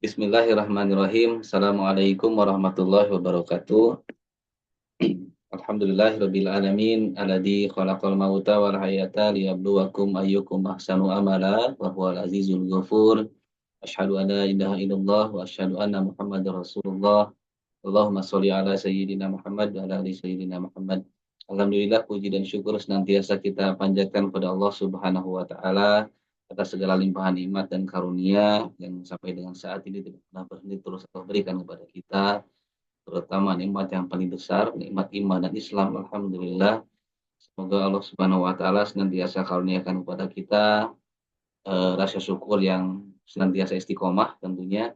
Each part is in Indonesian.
Bismillahirrahmanirrahim. Assalamualaikum warahmatullahi wabarakatuh. Alhamdulillahirabbil alamin alladzi khalaqal mauta wal hayata liyabluwakum ayyukum ahsanu amala wa huwal azizul ghafur. Asyhadu an la ilaha illallah wa asyhadu anna Muhammadar Rasulullah. Allahumma sholli ala sayyidina Muhammad wa ala ali sayyidina Muhammad. Alhamdulillah puji dan syukur senantiasa kita panjatkan kepada Allah Subhanahu wa taala atas segala limpahan nikmat dan karunia yang sampai dengan saat ini tidak pernah berhenti terus Allah berikan kepada kita, terutama nikmat yang paling besar, nikmat iman dan Islam. Alhamdulillah. Semoga Allah Subhanahu wa taala senantiasa karuniakan kepada kita rasa syukur yang senantiasa istiqomah tentunya,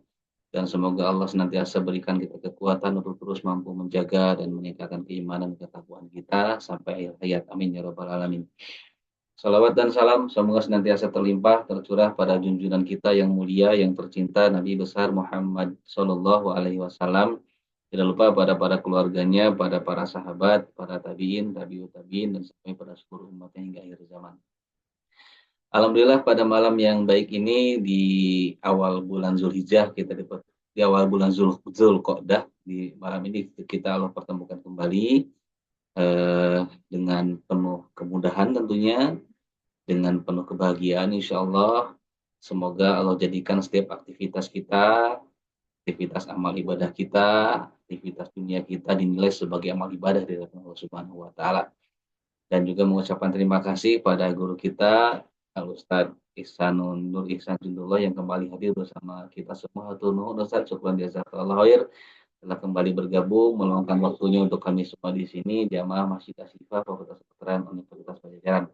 dan semoga Allah senantiasa berikan kita kekuatan untuk terus mampu menjaga dan meningkatkan keimanan dan ketakwaan kita sampai akhir hayat. Amin ya rabbal alamin. Salawat dan salam semoga senantiasa terlimpah tercurah pada junjungan kita yang mulia yang tercinta Nabi besar Muhammad Sallallahu Alaihi Wasallam. Tidak lupa pada para keluarganya, pada para sahabat, para tabiin, tabiut tabiin, dan sampai pada seluruh umatnya hingga akhir zaman. Alhamdulillah pada malam yang baik ini di awal bulan Zulhijjah kita di awal bulan Zulqa'dah, di malam ini kita Allah pertemukan kembali dengan penuh kemudahan tentunya, dengan penuh kebahagiaan insya Allah. Semoga Allah jadikan setiap aktivitas kita, aktivitas amal ibadah kita, aktivitas dunia kita dinilai sebagai amal ibadah dari Allah Subhanahu wa taala. Dan juga mengucapkan terima kasih pada guru kita Al Ustadz Ihsanun Nur Ihsan Jundullah yang kembali hadir bersama kita semua. Hatur nuhun Ustadz, syukran jazakallahu khair telah kembali bergabung meluangkan waktunya untuk kami semua di sini jamaah Masjid Asyifa Fakultas Kedokteran Universitas Pajajaran.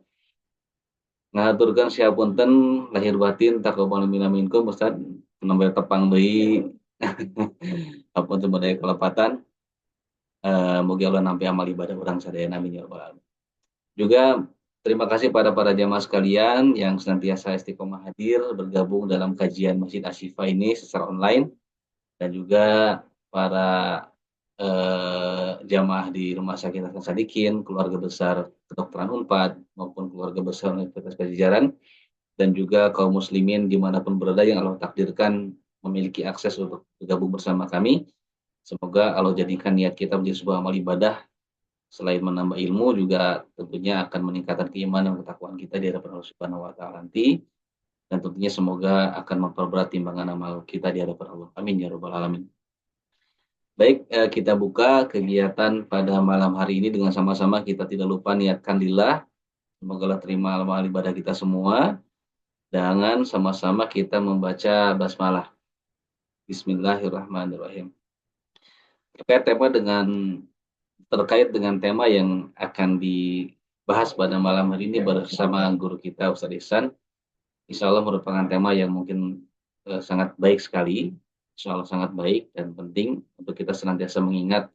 Ngaturkeun siapunten lahir batin taqabbal minkum Ustaz nembe tepang deui hapunten budaya kelepatan. Mugi Allah nampi amal ibadah urang sadayana amin ya rabbal alamin. Juga terima kasih pada para jamaah sekalian yang senantiasa istiqomah hadir bergabung dalam kajian Masjid Asyifa ini secara online, dan juga para jamaah di Rumah Sakit Hasan Sadikin, keluarga besar Kedokteran Unpad maupun keluarga besar Universitas Pajajaran, dan juga kaum muslimin dimanapun berada yang Allah takdirkan memiliki akses untuk bergabung bersama kami. Semoga Allah jadikan niat kita menjadi sebuah amal ibadah, selain menambah ilmu juga tentunya akan meningkatkan keimanan dan ketakwaan kita di hadapan Allah Subhanahu wa taala nanti, dan tentunya semoga akan memperberat timbangan amal kita di hadapan Allah. Amin ya rabbal alamin. Baik, kita buka kegiatan pada malam hari ini dengan sama-sama kita tidak lupa niatkan lillah. Semoga Allah terima amal ibadah kita semua. Dengan sama-sama kita membaca basmalah. Bismillahirrahmanirrahim. Terkait dengan tema yang akan dibahas pada malam hari ini bersama guru kita Ustaz Ihsan, insya Allah merupakan tema yang mungkin sangat baik sekali, insya Allah sangat baik dan penting untuk kita senantiasa mengingat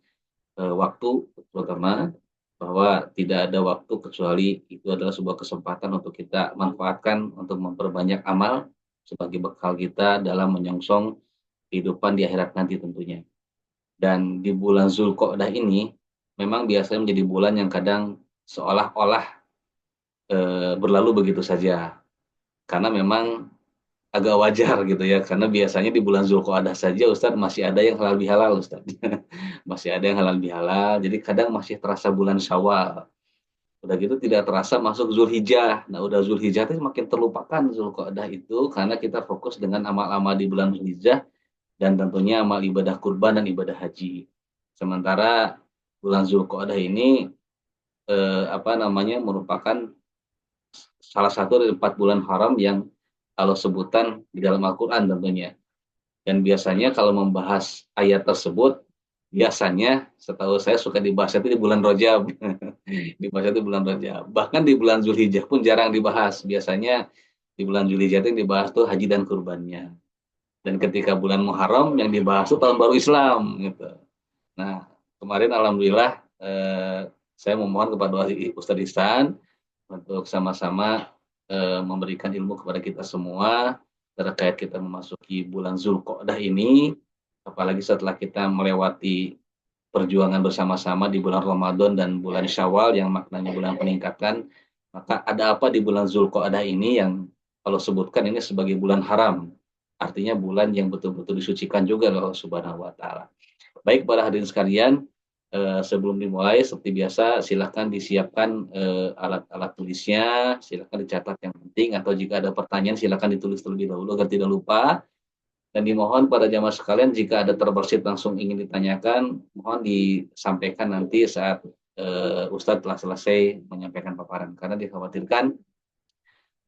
waktu, terutama bahwa tidak ada waktu kecuali itu adalah sebuah kesempatan untuk kita manfaatkan untuk memperbanyak amal sebagai bekal kita dalam menyongsong kehidupan di akhirat nanti tentunya. Dan di bulan Zulqa'dah ini memang biasanya menjadi bulan yang kadang seolah-olah berlalu begitu saja. Karena memang agak wajar gitu ya, karena biasanya di bulan Zulqa'dah saja Ustadz masih ada yang halal bihalal Ustadz. Masih ada yang halal bihalal, jadi kadang masih terasa bulan Syawal. Udah gitu tidak terasa masuk Zulhijjah. Nah, udah Zulhijjah itu makin terlupakan Zulqa'dah itu karena kita fokus dengan amal-amal di bulan Zulhijjah dan tentunya amal ibadah kurban dan ibadah haji. Sementara bulan Zulqa'dah ini merupakan salah satu dari 4 bulan haram yang Allah sebutkan di dalam Al-Quran tentunya. Dan biasanya kalau membahas ayat tersebut, biasanya setahu saya suka dibahas itu di bulan Rajab. Dibahas itu di bulan Rajab. Bahkan di bulan Zulhijjah pun jarang dibahas. Biasanya di bulan Zulhijjah itu yang dibahas tuh haji dan kurbannya. Dan ketika bulan Muharram yang dibahas itu tahun baru Islam gitu. Nah, kemarin alhamdulillah saya memohon kepada Ustadz Ihsan untuk sama-sama memberikan ilmu kepada kita semua terkait kita memasuki bulan Zulqa'dah ini, apalagi setelah kita melewati perjuangan bersama-sama di bulan Ramadan dan bulan Syawal yang maknanya bulan peningkatan, maka ada apa di bulan Zulqa'dah ini yang kalau sebutkan ini sebagai bulan haram, artinya bulan yang betul-betul disucikan juga oleh Allah Subhanahu wa taala. Baik para hadirin sekalian, sebelum dimulai seperti biasa silahkan disiapkan alat-alat tulisnya, silahkan dicatat yang penting atau jika ada pertanyaan silahkan ditulis terlebih dahulu agar tidak lupa. Dan dimohon pada jamaah sekalian jika ada terbersit langsung ingin ditanyakan, mohon disampaikan nanti saat Ustadz telah selesai menyampaikan paparan karena dikhawatirkan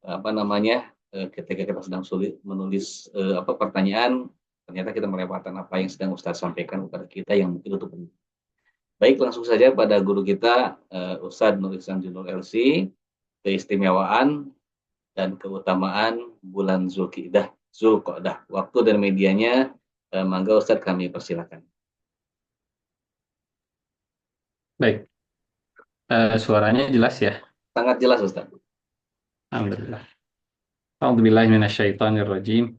apa namanya ketika kita sedang sulit menulis apa pertanyaan ternyata kita melewatkan apa yang sedang Ustadz sampaikan kepada kita yang mungkin untuk penting. Baik, langsung saja pada guru kita Ustadz Nur Ihsan Junul LC, keistimewaan dan keutamaan bulan Zulqa'dah. Waktu dan medianya, mangga Ustadz kami persilakan. Baik, suaranya jelas ya? Sangat jelas Ustadz. Alhamdulillah. A'udzubillahi minasyaitonirrajim.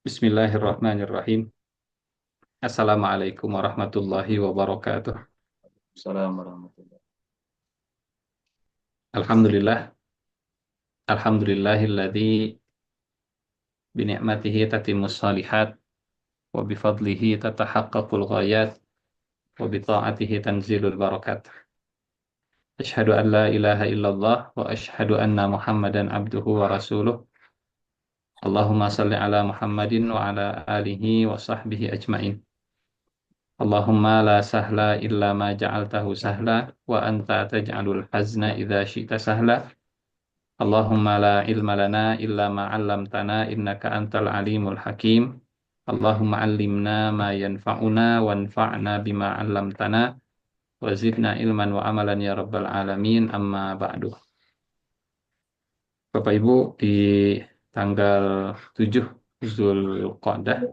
Bismillahirrahmanirrahim. Assalamualaikum warahmatullahi wabarakatuh. Assalamualaikum warahmatullahi Alhamdulillah. Alhamdulillahilladzi bini'matihi tatimmus shalihat wa bifadlihi tatahaqqaqul ghayat wa bita'atihi tanzilul barakat. Asyhadu an la ilaha illallah wa asyhadu anna Muhammadan abduhu wa rasuluh. Allahumma salli ala Muhammadin wa ala alihi wa sahbihi ajmain. Allahumma la sahla illa ma ja'altahu sahla wa anta taj'alul hazna idza syi'ta sahla. Allahumma la ilma lana illa ma 'allamtana innaka antal alimul hakim. Allahumma 'allimna ma yanfa'una wanfa'na bima 'allamtana wa zidna ilman wa amalan ya rabbal alamin, amma ba'du. Bapak Ibu, di tanggal 7 Zulqa'dah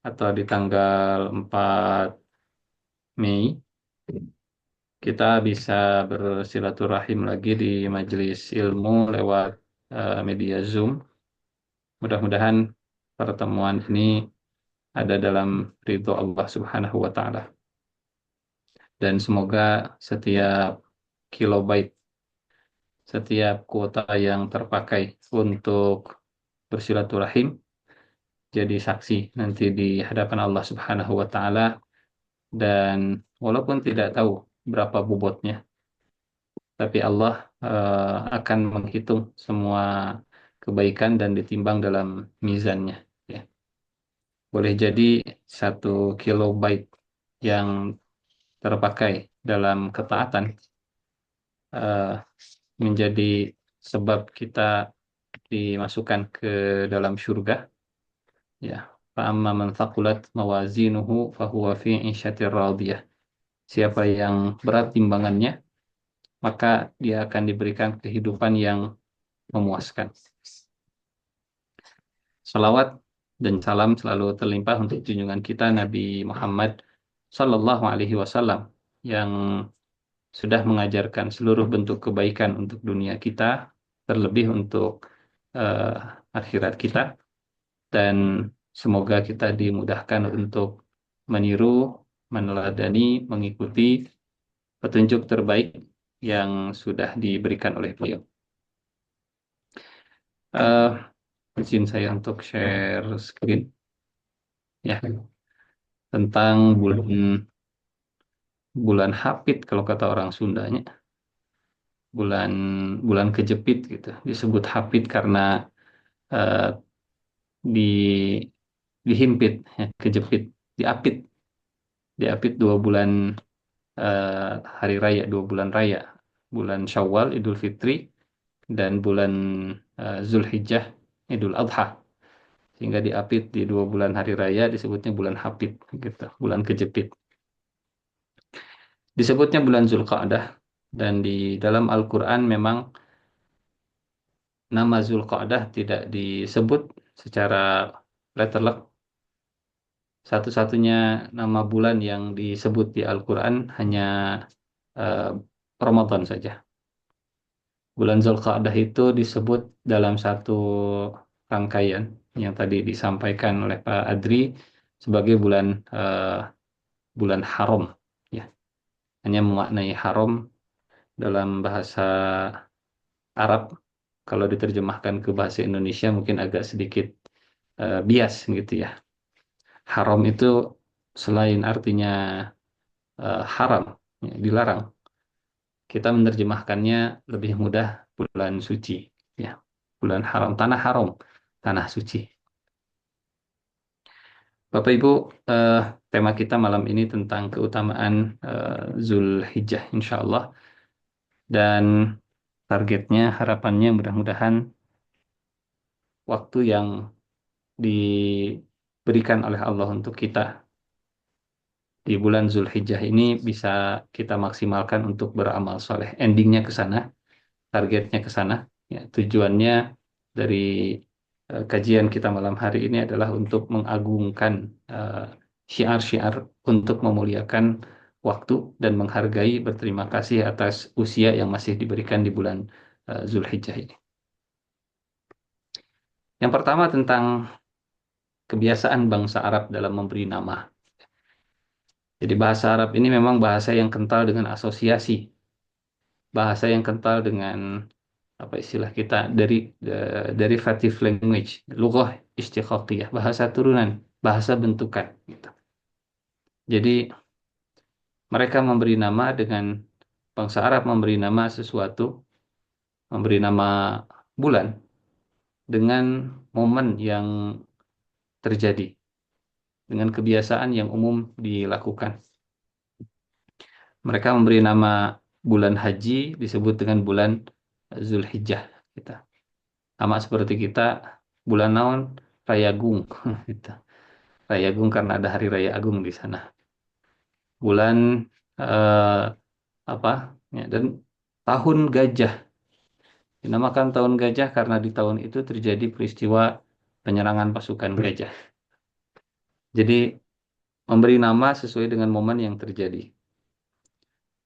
atau di tanggal 4 Mei kita bisa bersilaturahim lagi di majelis ilmu lewat media Zoom. Mudah-mudahan pertemuan ini ada dalam ridho Allah Subhanahu wa taala. Dan semoga setiap kilobyte, setiap kuota yang terpakai untuk bersilaturahim jadi saksi nanti di hadapan Allah Subhanahu wa taala, dan walaupun tidak tahu berapa bobotnya, tapi Allah akan menghitung semua kebaikan dan ditimbang dalam mizannya. Ya. Boleh jadi 1 kilobyte yang terpakai dalam ketaatan eh, menjadi sebab kita dimasukkan ke dalam surga. Ya, fa'amma man thaqulat mawazinuhu fahuwa fi 'ishatir radiyah. Siapa yang berat timbangannya, maka dia akan diberikan kehidupan yang memuaskan. Salawat dan salam selalu terlimpah untuk junjungan kita Nabi Muhammad Sallallahu Alaihi Wasallam yang sudah mengajarkan seluruh bentuk kebaikan untuk dunia kita, terlebih untuk uh, akhirat kita, dan semoga kita dimudahkan untuk meniru, meneladani, mengikuti petunjuk terbaik yang sudah diberikan oleh beliau. Izin saya untuk share screen ya, tentang bulan Hapit kalau kata orang Sundanya, bulan bulan kejepit gitu. Disebut Hapit karena eh, di dihimpit ya, kejepit, diapit, diapit 2 bulan hari raya, 2 bulan raya, bulan Syawal Idul Fitri dan bulan Zulhijjah Idul Adha, sehingga diapit di 2 bulan hari raya disebutnya bulan Hapit gitu, bulan kejepit. Disebutnya bulan Zulqa'dah, dan di dalam Al-Quran memang nama Zulqa'dah tidak disebut secara letterlock. Satu-satunya nama bulan yang disebut di Al-Quran hanya uh, Ramadan saja. Bulan Zulqa'dah itu disebut dalam satu rangkaian yang tadi disampaikan oleh Pak Adri sebagai bulan haram. Ya, hanya memaknai haram dalam bahasa Arab. Kalau diterjemahkan ke bahasa Indonesia mungkin agak sedikit bias gitu ya. Haram itu selain artinya haram, ya, dilarang, kita menerjemahkannya lebih mudah bulan suci, ya. Bulan haram, tanah suci. Bapak Ibu, eh, tema kita malam ini tentang keutamaan Zulhijjah, insya Allah. Dan targetnya, harapannya mudah-mudahan waktu yang diberikan oleh Allah untuk kita di bulan Zulhijjah ini bisa kita maksimalkan untuk beramal soleh. Endingnya ke sana, targetnya ke sana. Ya, tujuannya dari kajian kita malam hari ini adalah untuk mengagungkan eh, syiar-syiar untuk memuliakan waktu dan menghargai berterima kasih atas usia yang masih diberikan di bulan Zulhijjah ini. Yang pertama tentang kebiasaan bangsa Arab dalam memberi nama. Jadi bahasa Arab ini memang bahasa yang kental dengan asosiasi, bahasa yang kental dengan apa istilah kita dari derivative language, lughah istiqaqiyah, bahasa turunan, bahasa bentukan gitu. Jadi mereka memberi nama dengan bangsa Arab memberi nama sesuatu, memberi nama bulan dengan momen yang terjadi, dengan kebiasaan yang umum dilakukan. Mereka memberi nama bulan haji disebut dengan bulan Zulhijjah kita. Sama seperti kita bulan naon Rayagung gitu. Rayagung karena ada hari raya agung di sana. Bulan eh, apa? Ya, dan tahun gajah dinamakan tahun gajah karena di tahun itu terjadi peristiwa penyerangan pasukan gajah. Jadi memberi nama sesuai dengan momen yang terjadi.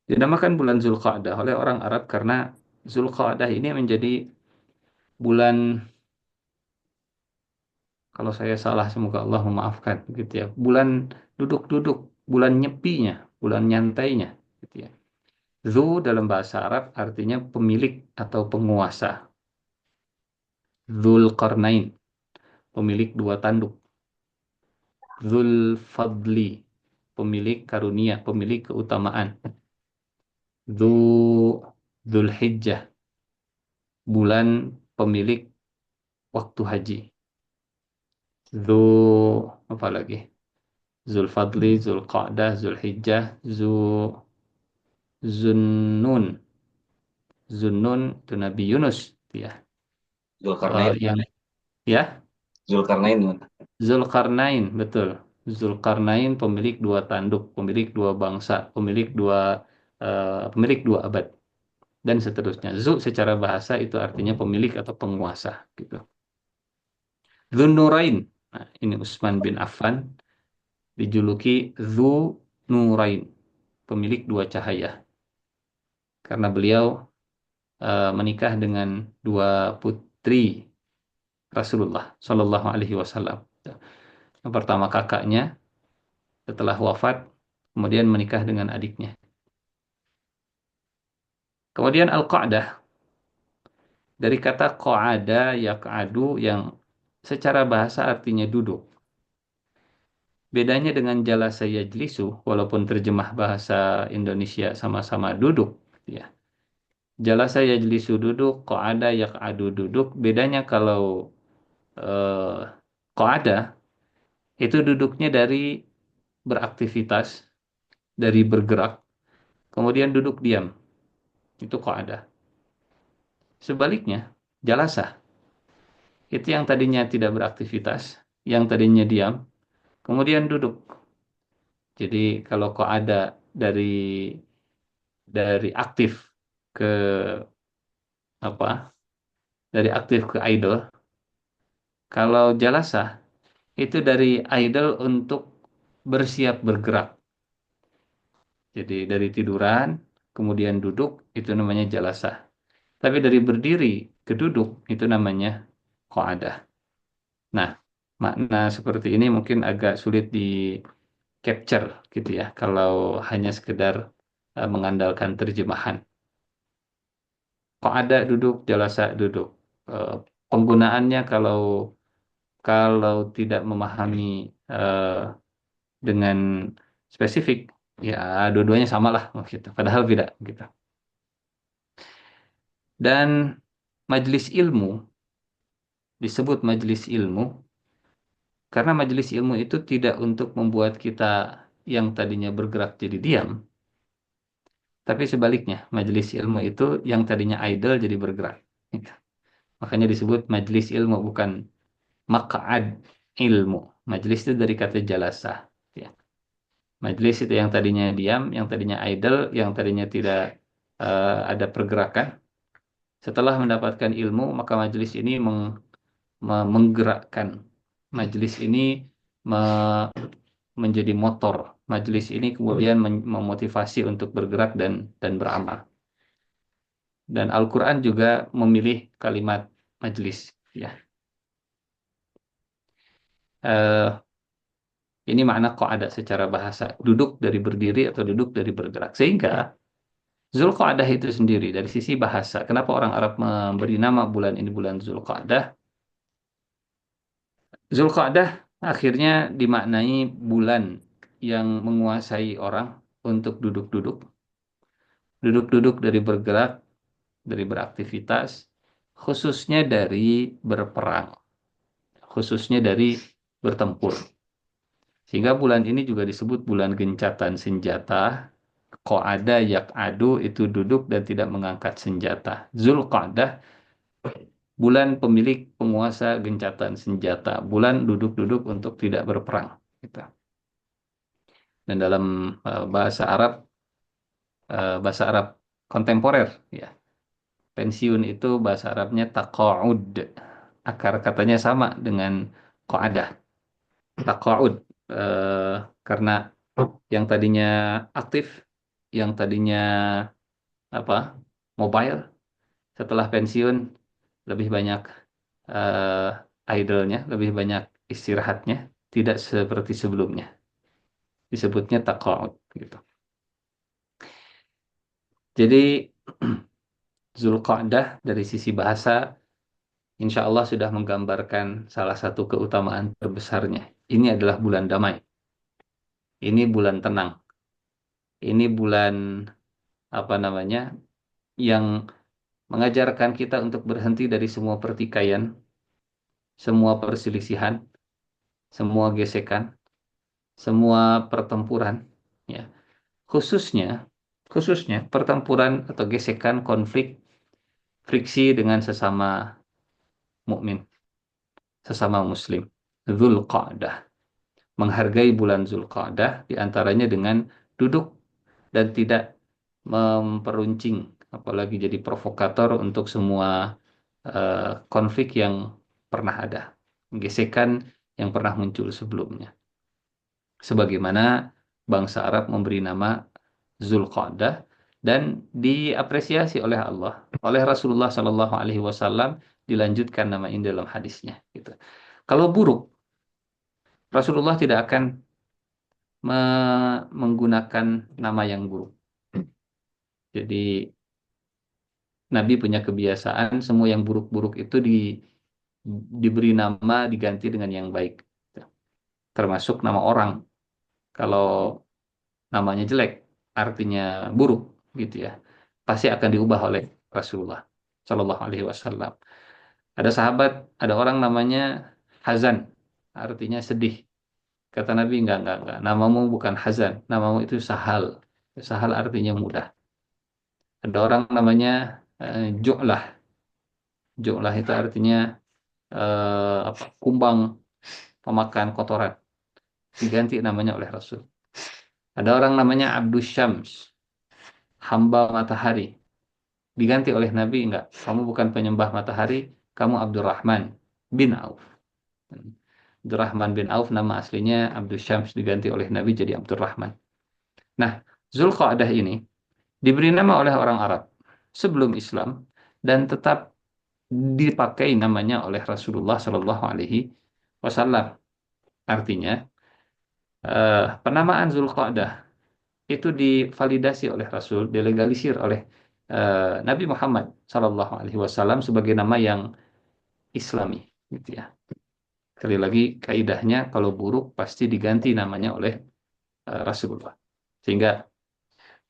Dinamakan bulan Zulqa'dah oleh orang Arab karena Zulqa'dah ini menjadi bulan, kalau saya salah semoga Allah memaafkan gitu ya. Bulan duduk-duduk, bulan nyepinya, bulan nyantainya gitu ya. Zu dalam bahasa Arab artinya pemilik atau penguasa. Dzulqarnain, pemilik dua tanduk. Dzul Fadli, pemilik karunia, pemilik keutamaan. Dzu Dzulhijjah, bulan pemilik waktu haji. Dzu apa lagi? Zulfadli, Zulqa'dah, Zulhijjah, Zunnun. Zunnun itu Nabi Yunus ya. Zulkarnain. Yang ya, Zulkarnain mana? Zulkarnain, betul. Zulkarnain pemilik dua tanduk, pemilik dua bangsa, pemilik dua abad dan seterusnya. Zu secara bahasa itu artinya pemilik atau penguasa gitu. Dzunurain. Nah, ini Utsman bin Affan dijuluki Dzu Nurain, pemilik dua cahaya. Karena beliau menikah dengan dua putri Rasulullah Shallallahu Alaihi Wasallam. Yang pertama kakaknya setelah wafat, kemudian menikah dengan adiknya. Kemudian Al-Qa'dah, dari kata qa'ada yaq'adu yang secara bahasa artinya duduk. Bedanya dengan jalasa yajlisu, walaupun terjemah bahasa Indonesia sama-sama duduk, ya. Jalasa yajlisu duduk, qa'ada yaq'adu duduk. Bedanya kalau eh, qa'ada itu duduknya dari beraktivitas, dari bergerak, kemudian duduk diam. Itu qa'ada. Sebaliknya, jalasa itu yang tadinya tidak beraktivitas, yang tadinya diam, kemudian duduk. Jadi kalau qa'ada dari aktif ke apa? Dari aktif ke idle. Kalau jalasa itu dari idle untuk bersiap bergerak. Jadi dari tiduran, kemudian duduk, itu namanya jalasa. Tapi dari berdiri ke duduk, itu namanya qa'adah. Nah, makna seperti ini mungkin agak sulit di capture gitu ya, kalau hanya sekedar mengandalkan terjemahan. Qa'adah duduk, jalasa duduk. Eh, Penggunaannya kalau kalau tidak memahami eh, dengan spesifik, ya dua-duanya sama lah gitu. Padahal tidak gitu. Dan majelis ilmu disebut majelis ilmu karena majelis ilmu itu tidak untuk membuat kita yang tadinya bergerak jadi diam, tapi sebaliknya, majelis ilmu itu yang tadinya idle jadi bergerak. Gitu. Makanya disebut majelis ilmu, bukan maq'ad ilmu. Majelis itu dari kata jalasah. Ya. Majelis itu yang tadinya diam, yang tadinya idle, yang tadinya tidak ada pergerakan. Setelah mendapatkan ilmu, maka majelis ini menggerakkan. Majelis ini me- menjadi motor. Majelis ini kemudian memotivasi untuk bergerak dan beramal. Dan Al-Quran juga memilih kalimat majelis. Ya. Eh, ini makna ada secara bahasa. Duduk dari berdiri atau duduk dari bergerak. Sehingga Zulqa'dah itu sendiri dari sisi bahasa. Kenapa orang Arab memberi nama bulan ini bulan Zulqa'dah? Zulqa'dah akhirnya dimaknai bulan yang menguasai orang untuk duduk-duduk. Duduk-duduk dari bergerak, dari beraktivitas, khususnya dari berperang, khususnya dari bertempur. Sehingga bulan ini juga disebut bulan gencatan senjata. Qa'ada yak'adu itu duduk dan tidak mengangkat senjata. Zulqa'dah bulan pemilik penguasa gencatan senjata. Bulan duduk-duduk untuk tidak berperang. Gitu. Dan dalam bahasa Arab kontemporer, ya, pensiun itu bahasa Arabnya taqa'ud. Akar katanya sama dengan qa'adah. Taqa'ud. Eh, karena yang tadinya aktif, yang tadinya apa mobile, setelah pensiun lebih banyak idle-nya, lebih banyak istirahatnya, tidak seperti sebelumnya. Disebutnya taqa'ud gitu. Jadi Zulqa'dah dari sisi bahasa insya Allah sudah menggambarkan salah satu keutamaan terbesarnya. Ini adalah bulan damai. Ini bulan tenang. Ini bulan apa namanya yang mengajarkan kita untuk berhenti dari semua pertikaian, semua perselisihan, semua gesekan, semua pertempuran, ya. Khususnya, khususnya pertempuran atau gesekan, konflik, friksi dengan sesama mukmin, sesama muslim. Zulqa'dah, menghargai bulan Zulqa'dah diantaranya dengan duduk dan tidak memperuncing, apalagi jadi provokator untuk semua konflik yang pernah ada, gesekan yang pernah muncul sebelumnya. Sebagaimana bangsa Arab memberi nama Zulqa'dah dan diapresiasi oleh Allah, oleh Rasulullah Shallallahu Alaihi Wasallam, dilanjutkan nama ini dalam hadisnya. Gitu. Kalau buruk, Rasulullah tidak akan menggunakan nama yang buruk. Jadi Nabi punya kebiasaan semua yang buruk-buruk itu diberi nama, diganti dengan yang baik. Termasuk nama orang. Kalau namanya jelek, artinya buruk, gitu ya, pasti akan diubah oleh Rasulullah Shallallahu Alaihi Wasallam. Ada sahabat, ada orang namanya Hazan, artinya sedih. Kata Nabi, enggak. Namamu bukan Hazan, namamu itu Sahal. Sahal artinya mudah. Ada orang namanya Ju'lah. Ju'lah itu artinya kumbang pemakan kotoran. Diganti namanya oleh Rasul. Ada orang namanya Abdus Syams, hamba matahari. Diganti oleh Nabi, enggak. Kamu bukan penyembah matahari, kamu Abdurrahman bin Auf. Abdurrahman bin Auf nama aslinya Abdus Syams, diganti oleh Nabi jadi Abdurrahman. Nah, Zulqa'dah ini diberi nama oleh orang Arab sebelum Islam dan tetap dipakai namanya oleh Rasulullah Shallallahu Alaihi Wasallam. Artinya penamaan Zulqa'dah itu divalidasi oleh Rasul, dilegalisir oleh Nabi Muhammad Shallallahu Alaihi Wasallam sebagai nama yang Islami, gitu ya. Sekali lagi, kaidahnya kalau buruk pasti diganti namanya oleh Rasulullah. Sehingga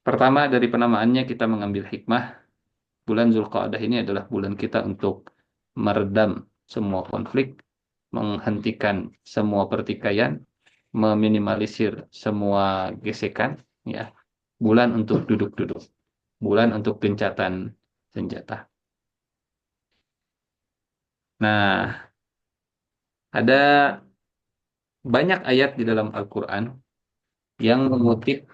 pertama dari penamaannya kita mengambil hikmah, bulan Zulqa'dah ini adalah bulan kita untuk meredam semua konflik, menghentikan semua pertikaian, meminimalisir semua gesekan, ya. Bulan untuk duduk-duduk, bulan untuk gencatan senjata. Nah, ada banyak ayat di dalam Al-Quran yang mengutip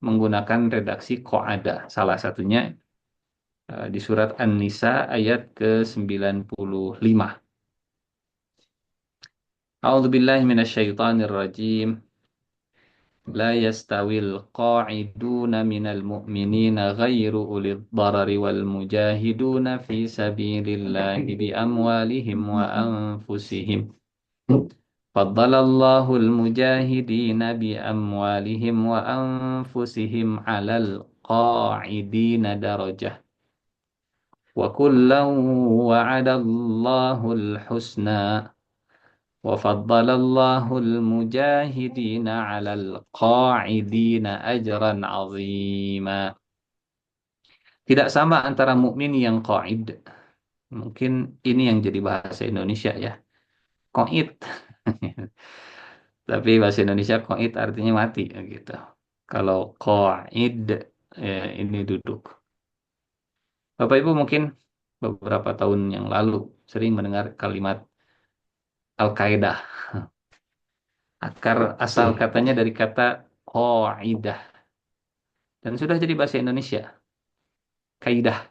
menggunakan redaksi qa'ada. Salah satunya di surat An-Nisa ayat ke-95. A'udzubillahi minasyaitonirrajim. لا يستوي القاعدون من المؤمنين غير أولي الضرر والمجاهدون في سبيل الله بأموالهم وأنفسهم فضل الله المجاهدين بأموالهم وأنفسهم على القاعدين درجة وكلا وعد الله الحسنى وفضل الله المجاهدين على القاعدين أجرا عظيما. Tidak sama antara mukmin yang qaid. Mungkin ini yang jadi bahasa Indonesia ya. Qaid. Tapi bahasa Indonesia qaid artinya mati gitu. Kalau qaid ini duduk. Bapak Ibu mungkin beberapa tahun yang lalu sering mendengar kalimat Al-Qaeda. Akar asal katanya dari kata qaidah dan sudah jadi bahasa Indonesia. Kaidah.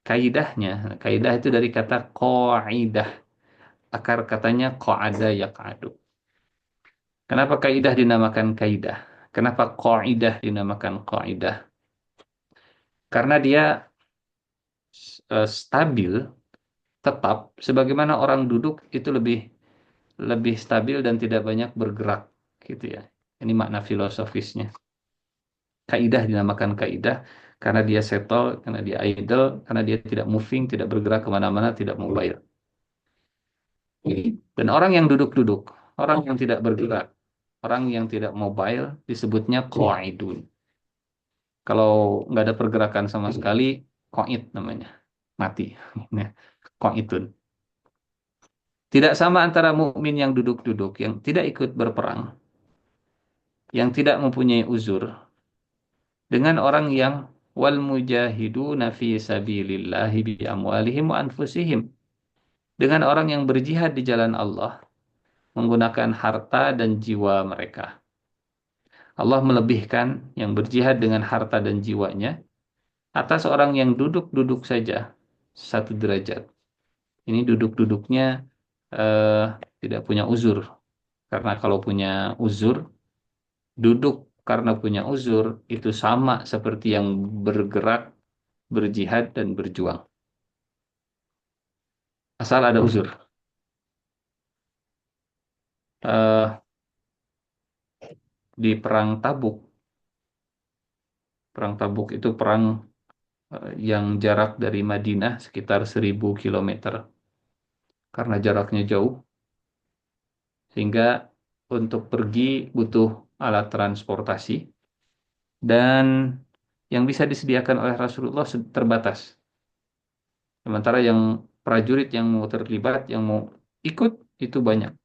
Kaidahnya, kaidah itu dari kata qaidah. Akar katanya qa'ada yaq'adu. Kenapa kaidah dinamakan kaidah? Kenapa qaidah dinamakan qaidah? Karena dia stabil, tetap sebagaimana orang duduk itu lebih lebih stabil dan tidak banyak bergerak gitu ya. Ini makna filosofisnya. Kaidah dinamakan kaidah karena dia settle, karena dia idle, karena dia tidak moving, tidak bergerak kemana-mana, tidak mobile. Dan orang yang duduk-duduk, orang yang tidak bergerak, orang yang tidak mobile disebutnya qaidun. Kalau nggak ada pergerakan sama sekali, qaid namanya, mati. Qaidun. Tidak sama antara mukmin yang duduk-duduk, yang tidak ikut berperang, yang tidak mempunyai uzur, dengan orang yang wal mujahiduna fi sabilillahi bi amwalihim wa anfusihim, dengan orang yang berjihad di jalan Allah menggunakan harta dan jiwa mereka. Allah melebihkan yang berjihad dengan harta dan jiwanya atas orang yang duduk-duduk saja satu derajat. Ini duduk-duduknya eh, tidak punya uzur, karena kalau punya uzur, duduk karena punya uzur itu sama seperti yang bergerak, berjihad dan berjuang. Asal ada uzur. Eh, di Perang Tabuk itu perang yang jarak dari Madinah sekitar 1.000 kilometer. Karena jaraknya jauh, sehingga untuk pergi butuh alat transportasi dan yang bisa disediakan oleh Rasulullah terbatas. Sementara yang prajurit yang mau terlibat, yang mau ikut itu banyak.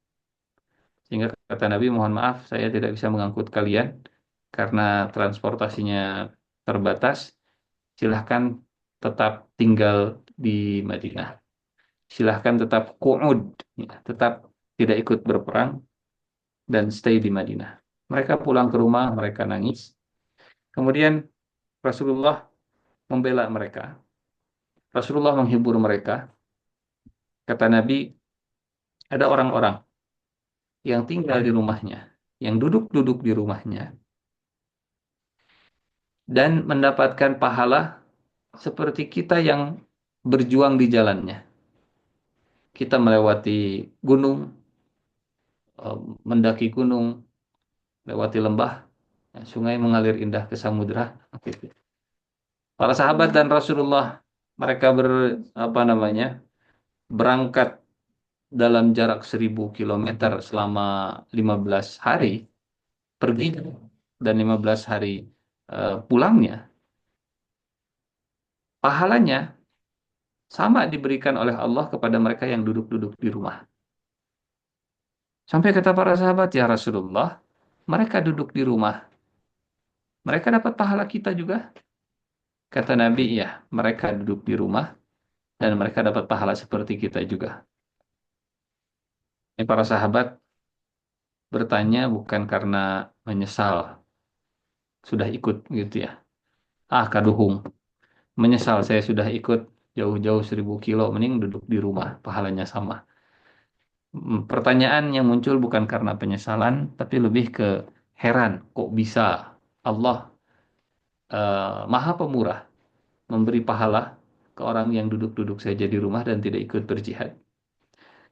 Sehingga kata Nabi, mohon maaf saya tidak bisa mengangkut kalian karena transportasinya terbatas. Silahkan tetap tinggal di Madinah. Silahkan tetap qu'ud, ya, tetap tidak ikut berperang dan stay di Madinah. Mereka pulang ke rumah, mereka nangis. Kemudian Rasulullah membela mereka. Rasulullah menghibur mereka. Kata Nabi, ada orang-orang yang tinggal di rumahnya, yang duduk-duduk di rumahnya, dan mendapatkan pahala seperti kita yang berjuang di jalannya. Kita melewati gunung, mendaki gunung, lewati lembah, sungai mengalir indah ke samudra. Para sahabat dan Rasulullah mereka apa namanya berangkat dalam jarak 1.000 kilometer selama 15 hari pergi dan 15 hari pulangnya, pahalanya sama diberikan oleh Allah kepada mereka yang duduk-duduk di rumah. Sampai kata para sahabat, ya Rasulullah, mereka duduk di rumah, mereka dapat pahala kita juga. Kata Nabi, ya, mereka duduk di rumah dan mereka dapat pahala seperti kita juga. Ini para sahabat bertanya bukan karena menyesal sudah ikut gitu ya. Ah, kaduhung. Menyesal saya sudah ikut jauh-jauh 1.000 kilo, mending duduk di rumah, pahalanya sama. Pertanyaan yang muncul bukan karena penyesalan, tapi lebih ke heran, kok bisa Allah Maha Pemurah memberi pahala ke orang yang duduk-duduk saja di rumah dan tidak ikut berjihad.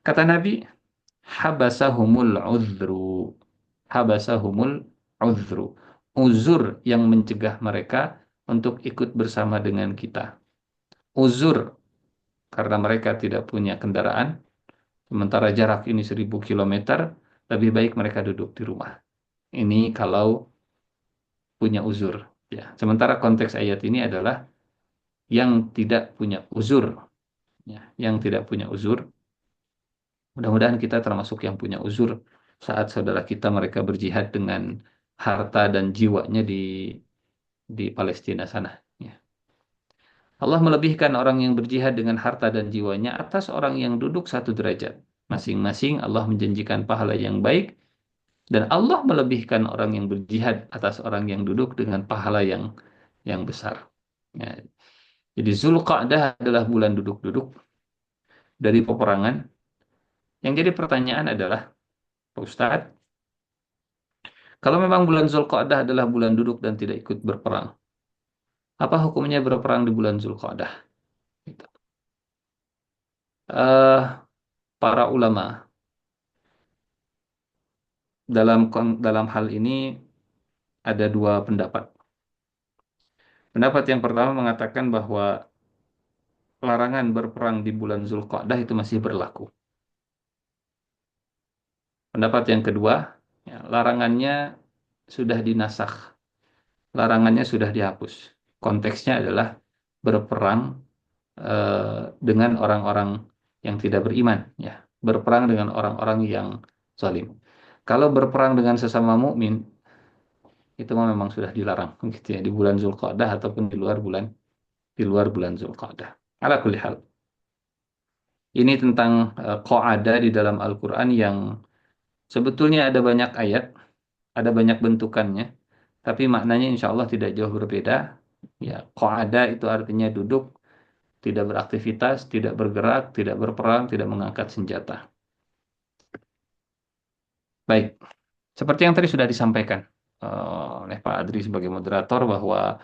Kata Nabi, habasahumul uzru. Habasahumul uzru. Uzur yang mencegah mereka untuk ikut bersama dengan kita. Uzur karena mereka tidak punya kendaraan, sementara jarak ini 1.000 kilometer, lebih baik mereka duduk di rumah. Ini kalau punya uzur. Ya. Sementara konteks ayat ini adalah yang tidak punya uzur. Ya. Yang tidak punya uzur. Mudah-mudahan kita termasuk yang punya uzur saat saudara kita mereka berjihad dengan harta dan jiwanya di Palestina sana. Ya. Allah melebihkan orang yang berjihad dengan harta dan jiwanya atas orang yang duduk satu derajat. Masing-masing Allah menjanjikan pahala yang baik dan Allah melebihkan orang yang berjihad atas orang yang duduk dengan pahala yang besar. Ya. Jadi Zulqa'dah adalah bulan duduk-duduk dari peperangan. Yang jadi pertanyaan adalah, Pak Ustadz, kalau memang bulan Zulqa'dah adalah bulan duduk dan tidak ikut berperang, apa hukumnya berperang di bulan Zulqa'dah? Gitu. Eh, para ulama dalam hal ini ada dua pendapat. Pendapat yang pertama mengatakan bahwa larangan berperang di bulan Zulqa'dah itu masih berlaku. Pendapat yang kedua, ya, larangannya sudah dinasakh, larangannya sudah dihapus. Konteksnya adalah berperang dengan orang-orang yang tidak beriman, ya, berperang dengan orang-orang yang zalim. Kalau berperang dengan sesama mukmin itu memang sudah dilarang, gitu ya, di bulan Zulqa'dah ataupun di luar bulan Zulqa'dah. Ala kulli hal. Ini tentang qa'ada di dalam Al-Quran yang sebetulnya ada banyak ayat, ada banyak bentukannya, tapi maknanya insya Allah tidak jauh berbeda. Ya, qa'ada itu artinya duduk, tidak beraktivitas, tidak bergerak, tidak berperang, tidak mengangkat senjata. Baik, seperti yang tadi sudah disampaikan oleh Pak Adri sebagai moderator bahwa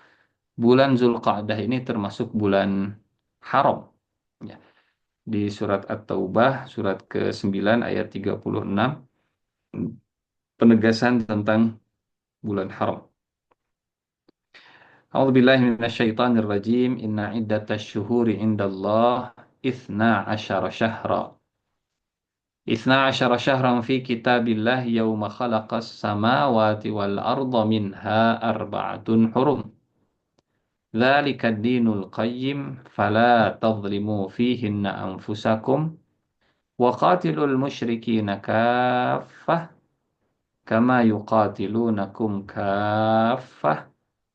bulan Zulqa'dah ini termasuk bulan haram. Ya. Di surat At-Taubah, surat ke-9 ayat 36, penegasan tentang bulan haram. A'udzu billahi minasyaitonir rajim. Inna iddatash syuhuri indallah itsna asyara syahra. Itsna asyara syahran fi kitabillah yauma khalaqas samawati wal arda minha arba'atun hurum. Dzalika ad-dinul qayyim fala tadhlimu fihinna anfusakum wa qatilul musyrikina kaffah kama yuqatilunakum kaffah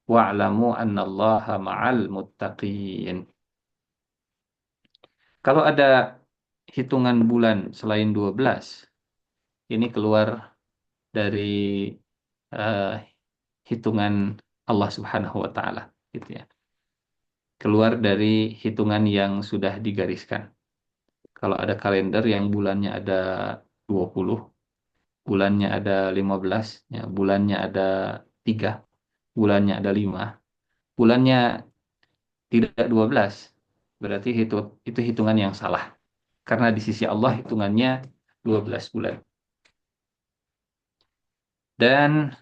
wa'lamu annallaha ma'al muttaqin. Kalau ada hitungan bulan selain 12, ini keluar dari eh, hitungan Allah Subhanahu wa taala, gitu ya. Keluar dari hitungan yang sudah digariskan. Kalau ada kalender yang bulannya ada 20, bulannya ada 15, ya, bulannya ada 3, bulannya ada 5, bulannya tidak 12, berarti itu hitungan yang salah. Karena di sisi Allah hitungannya 12 bulan. Dan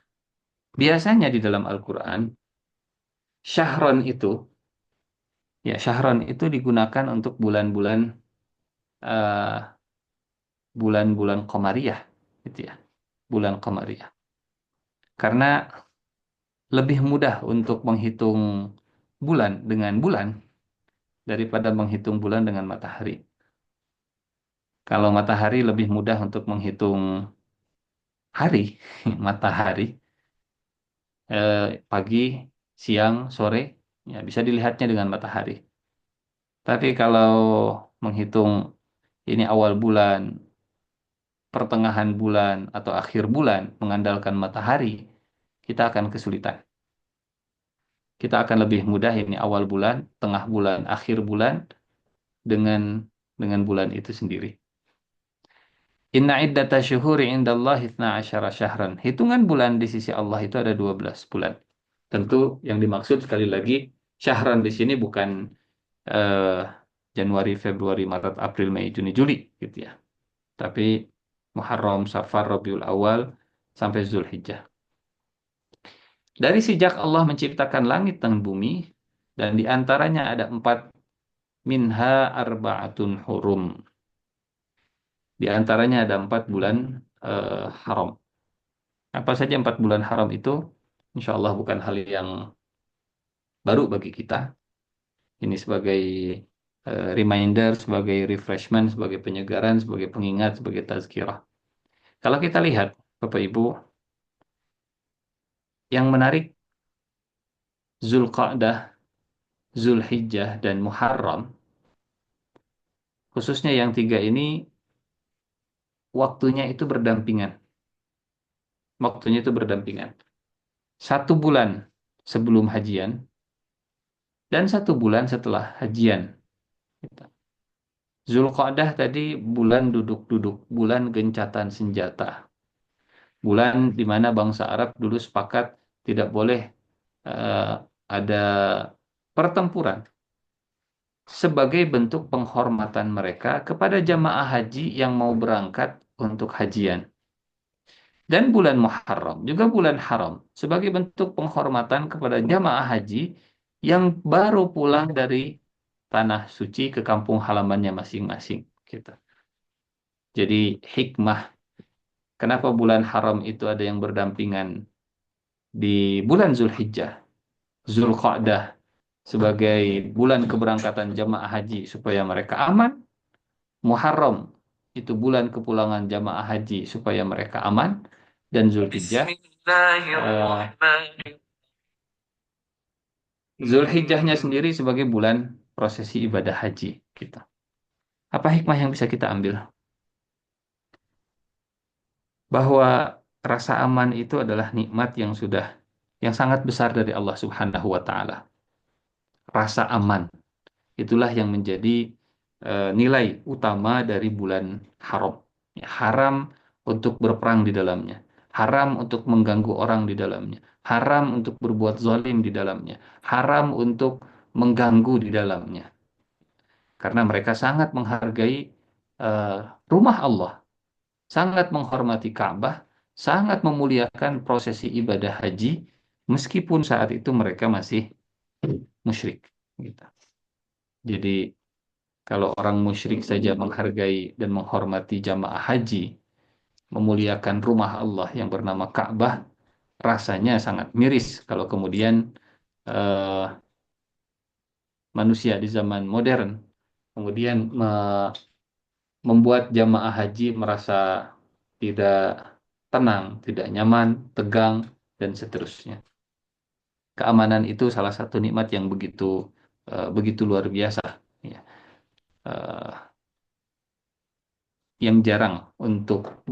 biasanya di dalam Al-Quran, syahron itu, ya, syahron itu digunakan untuk bulan-bulan uh, bulan-bulan Qamariyah gitu ya. Bulan Qamariyah. Karena lebih mudah untuk menghitung bulan dengan bulan daripada menghitung bulan dengan matahari. Kalau matahari lebih mudah untuk menghitung hari, matahari, eh, pagi, siang, sore, ya bisa dilihatnya dengan matahari. Tapi kalau menghitung ini awal bulan, pertengahan bulan, atau akhir bulan mengandalkan matahari, kita akan kesulitan. Kita akan lebih mudah ini awal bulan, tengah bulan, akhir bulan dengan bulan itu sendiri. Inna iddata syuhuri indallahi 12 syahran. Hitungan bulan di sisi Allah itu ada 12 bulan. Tentu yang dimaksud sekali lagi syahran di sini bukan eh, Januari, Februari, Maret, April, Mei, Juni, Juli gitu ya. Tapi Muharram, Safar, Rabiul Awal sampai Zulhijjah. Dari sejak Allah menciptakan langit dan bumi dan di antaranya ada 4, minha arba'atun hurum. Di antaranya ada 4 bulan haram. Apa saja 4 bulan haram itu? Insya Allah bukan hal yang baru bagi kita. Ini sebagai reminder, sebagai refreshment, sebagai penyegaran, sebagai pengingat, sebagai tazkirah. Kalau kita lihat, Bapak Ibu, yang menarik Zulqa'dah, Zulhijjah, dan Muharram, khususnya yang 3 ini, waktunya itu berdampingan. Waktunya itu berdampingan. 1 bulan sebelum hajian, dan 1 bulan setelah hajian. Zulqa'dah tadi bulan duduk-duduk, bulan gencatan senjata. Bulan di mana bangsa Arab dulu sepakat tidak boleh eh, ada pertempuran sebagai bentuk penghormatan mereka kepada jamaah haji yang mau berangkat untuk hajian. Dan bulan Muharram, juga bulan haram, sebagai bentuk penghormatan kepada jamaah haji yang baru pulang dari tanah suci ke kampung halamannya masing-masing. Gitu. Jadi hikmah kenapa bulan haram itu ada yang berdampingan di bulan Zulhijjah, Zulqa'dah sebagai bulan keberangkatan jamaah haji supaya mereka aman, Muharram itu bulan kepulangan jamaah haji supaya mereka aman, dan Zulhijjah Zulhijjahnya sendiri sebagai bulan prosesi ibadah haji kita. Apa hikmah yang bisa kita ambil? Bahwa rasa aman itu adalah nikmat yang sangat besar dari Allah Subhanahu wa taala. Rasa aman itulah yang menjadi nilai utama dari bulan haram. Ya, haram untuk berperang di dalamnya, haram untuk mengganggu orang di dalamnya, haram untuk berbuat zalim di dalamnya, haram untuk mengganggu di dalamnya. Karena mereka sangat menghargai eh, rumah Allah, sangat menghormati Ka'bah, sangat memuliakan prosesi ibadah haji, meskipun saat itu mereka masih musyrik. Gitu. Jadi kalau orang musyrik saja menghargai dan menghormati jamaah haji, memuliakan rumah Allah yang bernama Ka'bah, rasanya sangat miris kalau kemudian eh, manusia di zaman modern kemudian membuat jamaah haji merasa tidak tenang, tidak nyaman, tegang, dan seterusnya. Keamanan itu salah satu nikmat yang begitu luar biasa, ya. Eh, yang jarang untuk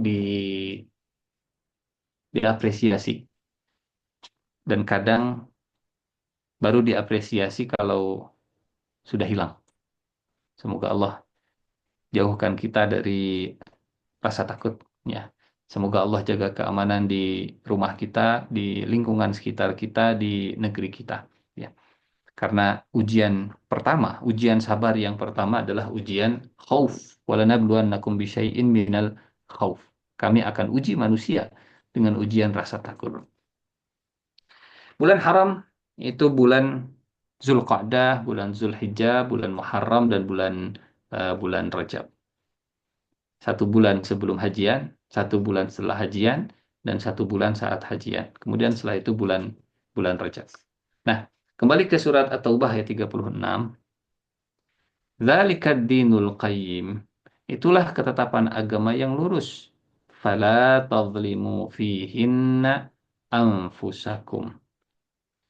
diapresiasi, dan kadang baru diapresiasi kalau sudah hilang. Semoga Allah jauhkan kita dari rasa takut, ya. Semoga Allah jaga keamanan di rumah kita, di lingkungan sekitar kita, di negeri kita, ya. Karena ujian pertama, ujian sabar yang pertama adalah ujian khauf. Walanabluwannakum bisyai'in minal khauf. Kami akan uji manusia dengan ujian rasa takut. Bulan haram itu bulan Zulqa'dah, bulan Zulhijjah, bulan Muharram, dan bulan Rajab. 1 bulan sebelum hajian, 1 bulan setelah hajian, dan 1 bulan saat hajian. Kemudian setelah itu bulan bulan Rajab. Nah, kembali ke surat At-Taubah ayat 36. Dzalikad dinul qayyim. Itulah ketetapan agama yang lurus. Fala tadhlimu fihinna anfusakum.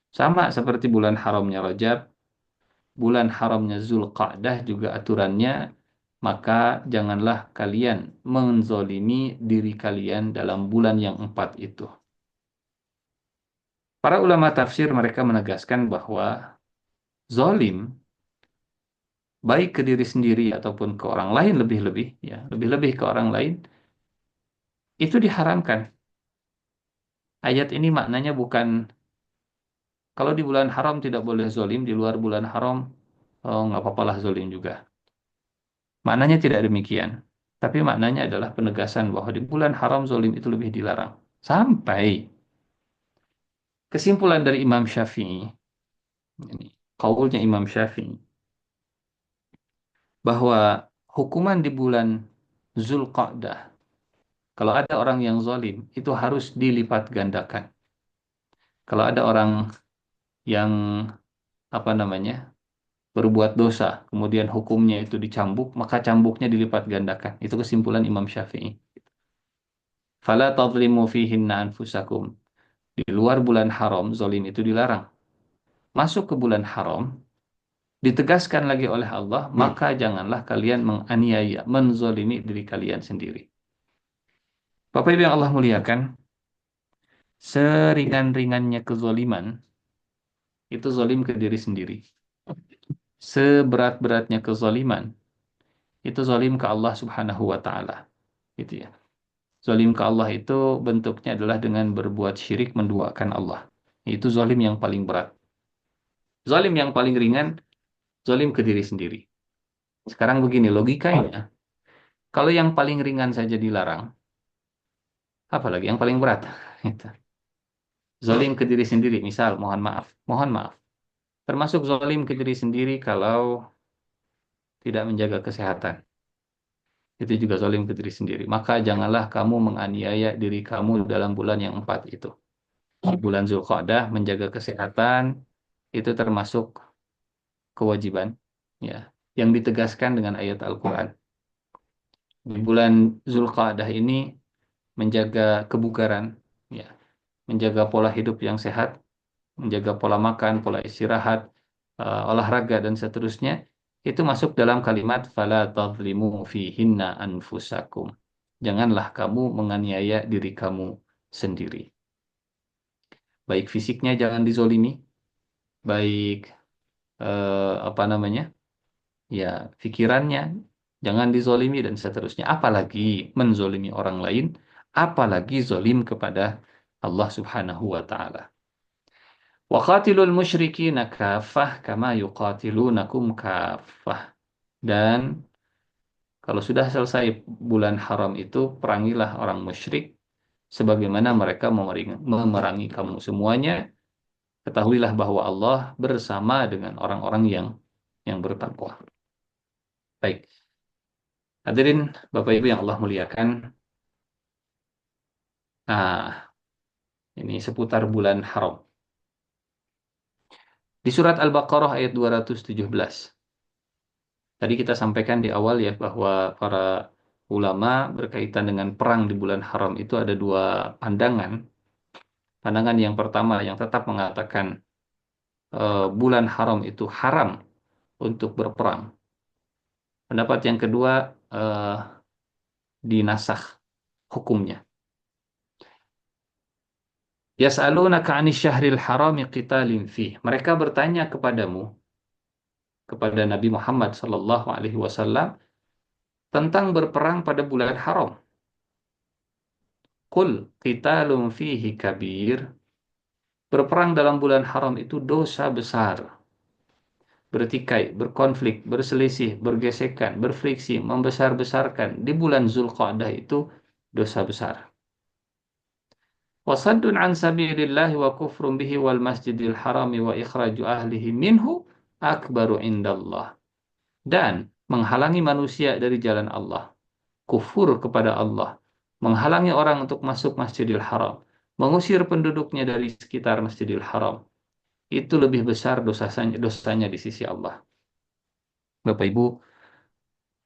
Sama seperti bulan haramnya Rajab, bulan haramnya Zulqa'dah juga aturannya, maka janganlah kalian menzolimi diri kalian dalam bulan yang 4 itu. Para ulama tafsir mereka menegaskan bahwa zolim, baik ke diri sendiri ataupun ke orang lain lebih-lebih, ya, lebih-lebih ke orang lain, itu diharamkan. Ayat ini maknanya bukan, kalau di bulan haram tidak boleh zolim, di luar bulan haram, oh, nggak apa-apalah zolim juga. Maknanya tidak demikian. Tapi maknanya adalah penegasan bahwa di bulan haram zolim itu lebih dilarang. Sampai kesimpulan dari Imam Syafi'i, ini, qaulnya Imam Syafi'i, bahwa hukuman di bulan Zulqa'dah, kalau ada orang yang zolim, itu harus dilipat gandakan. Kalau ada orang yang, apa namanya, berbuat dosa, kemudian hukumnya itu dicambuk, maka cambuknya dilipat gandakan. Itu kesimpulan Imam Syafi'i. Fala tadlimu fihinna anfusakum. Di luar bulan haram, zolim itu dilarang. Masuk ke bulan haram, ditegaskan lagi oleh Allah, maka janganlah kalian menganiaya, menzolimi diri kalian sendiri. Bapak Ibu yang Allah muliakan, seringan-ringannya kezoliman, itu zolim ke diri sendiri. Seberat-beratnya kezoliman, itu zolim ke Allah Subhanahu wa Ta'ala. Gitu ya. Zolim ke Allah itu bentuknya adalah dengan berbuat syirik menduakan Allah. Itu zolim yang paling berat. Zolim yang paling ringan, zolim ke diri sendiri. Sekarang begini logikanya, kalau yang paling ringan saja dilarang, apalagi yang paling berat? Gitu. Zolim ke diri sendiri, misal, mohon maaf. Termasuk zolim ke diri sendiri kalau tidak menjaga kesehatan. Itu juga zolim ke diri sendiri. Maka janganlah kamu menganiaya diri kamu dalam bulan yang 4 itu. Bulan Zulqa'dah, menjaga kesehatan, itu termasuk kewajiban, ya, yang ditegaskan dengan ayat Al-Quran. Di bulan Zulqa'dah ini menjaga kebugaran, ya, menjaga pola hidup yang sehat, menjaga pola makan, pola istirahat, olahraga dan seterusnya, itu masuk dalam kalimat fala tadhlimu fihinna anfusakum. Janganlah kamu menganiaya diri kamu sendiri. Baik fisiknya jangan dizolimi, baik apa namanya? Ya, pikirannya jangan dizolimi dan seterusnya. Apalagi menzolimi orang lain, apalagi zolim kepada Allah Subhanahu wa Ta'ala. Wa qatilul musyrikina kafah kama yuqatilunakum kafah. Dan kalau sudah selesai bulan haram itu, perangilah orang musyrik sebagaimana mereka memerangi kamu semuanya. Ketahuilah bahwa Allah bersama dengan orang-orang yang bertakwa. Baik. Hadirin Bapak Ibu yang Allah muliakan. Nah, ini seputar bulan haram. Di surat Al-Baqarah ayat 217. Tadi kita sampaikan di awal ya bahwa para ulama berkaitan dengan perang di bulan haram itu ada 2 pandangan. Pandangan yang pertama yang tetap mengatakan bulan haram itu haram untuk berperang. Pendapat yang kedua dinasakh hukumnya. Yas'alunaka 'anil syahril harami qitalin fih. Mereka bertanya kepadamu, kepada Nabi Muhammad sallallahu alaihi wasallam, tentang berperang pada bulan haram. Qul qitalun fihi kabir. Berperang dalam bulan haram itu dosa besar. Bertikai, berkonflik, berselisih, bergesekan, berfriksi, membesar-besarkan di bulan Zulqa'dah itu dosa besar. Wasaddun an sabilillahi wa kufrun bihi wal masjidil harami wa ikhraju ahlihi minhu akbaru indallah. Dan menghalangi manusia dari jalan Allah, kufur kepada Allah, menghalangi orang untuk masuk Masjidil Haram, mengusir penduduknya dari sekitar Masjidil Haram, itu lebih besar dosanya di sisi Allah. Bapak Ibu,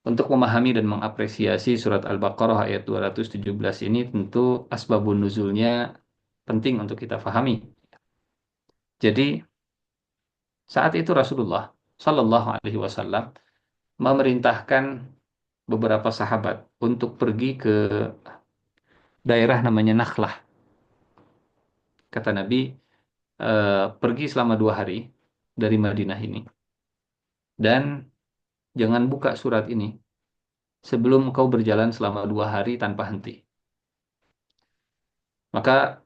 untuk memahami dan mengapresiasi surat Al-Baqarah ayat 217 ini tentu asbabun nuzulnya penting untuk kita pahami. Jadi saat itu Rasulullah Shallallahu Alaihi Wasallam memerintahkan beberapa sahabat untuk pergi ke daerah namanya Nakhlah. Kata Nabi, pergi selama 2 hari dari Madinah ini dan jangan buka surat ini sebelum kau berjalan selama 2 hari tanpa henti. Maka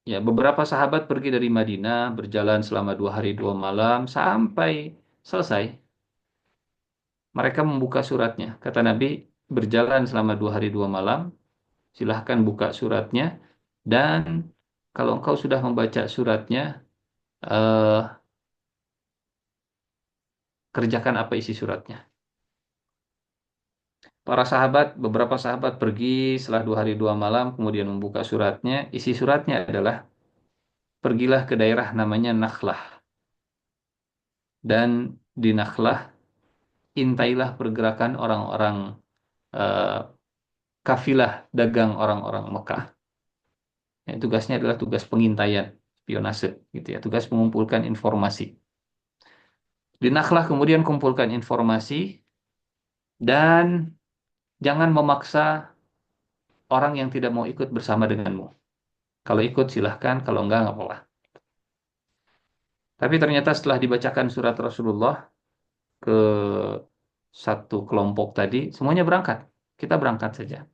ya beberapa sahabat pergi dari Madinah berjalan selama 2 hari 2 malam sampai selesai. Mereka membuka suratnya. Kata Nabi, berjalan selama 2 hari 2 malam, silahkan buka suratnya dan kalau engkau sudah membaca suratnya, eh, kerjakan apa isi suratnya. Beberapa sahabat pergi setelah 2 hari 2 malam, kemudian membuka suratnya. Isi suratnya adalah, pergilah ke daerah namanya Nakhlah. Dan di Nakhlah, intailah pergerakan orang-orang eh, kafilah dagang orang-orang Mekah. Ya, tugasnya adalah tugas pengintaian, spionase, gitu ya, tugas mengumpulkan informasi. Di Nakhlah kemudian kumpulkan informasi dan jangan memaksa orang yang tidak mau ikut bersama denganmu. Kalau ikut silahkan, kalau enggak apa-apa. Tapi ternyata setelah dibacakan surat Rasulullah ke satu kelompok tadi, semuanya berangkat. Kita berangkat saja.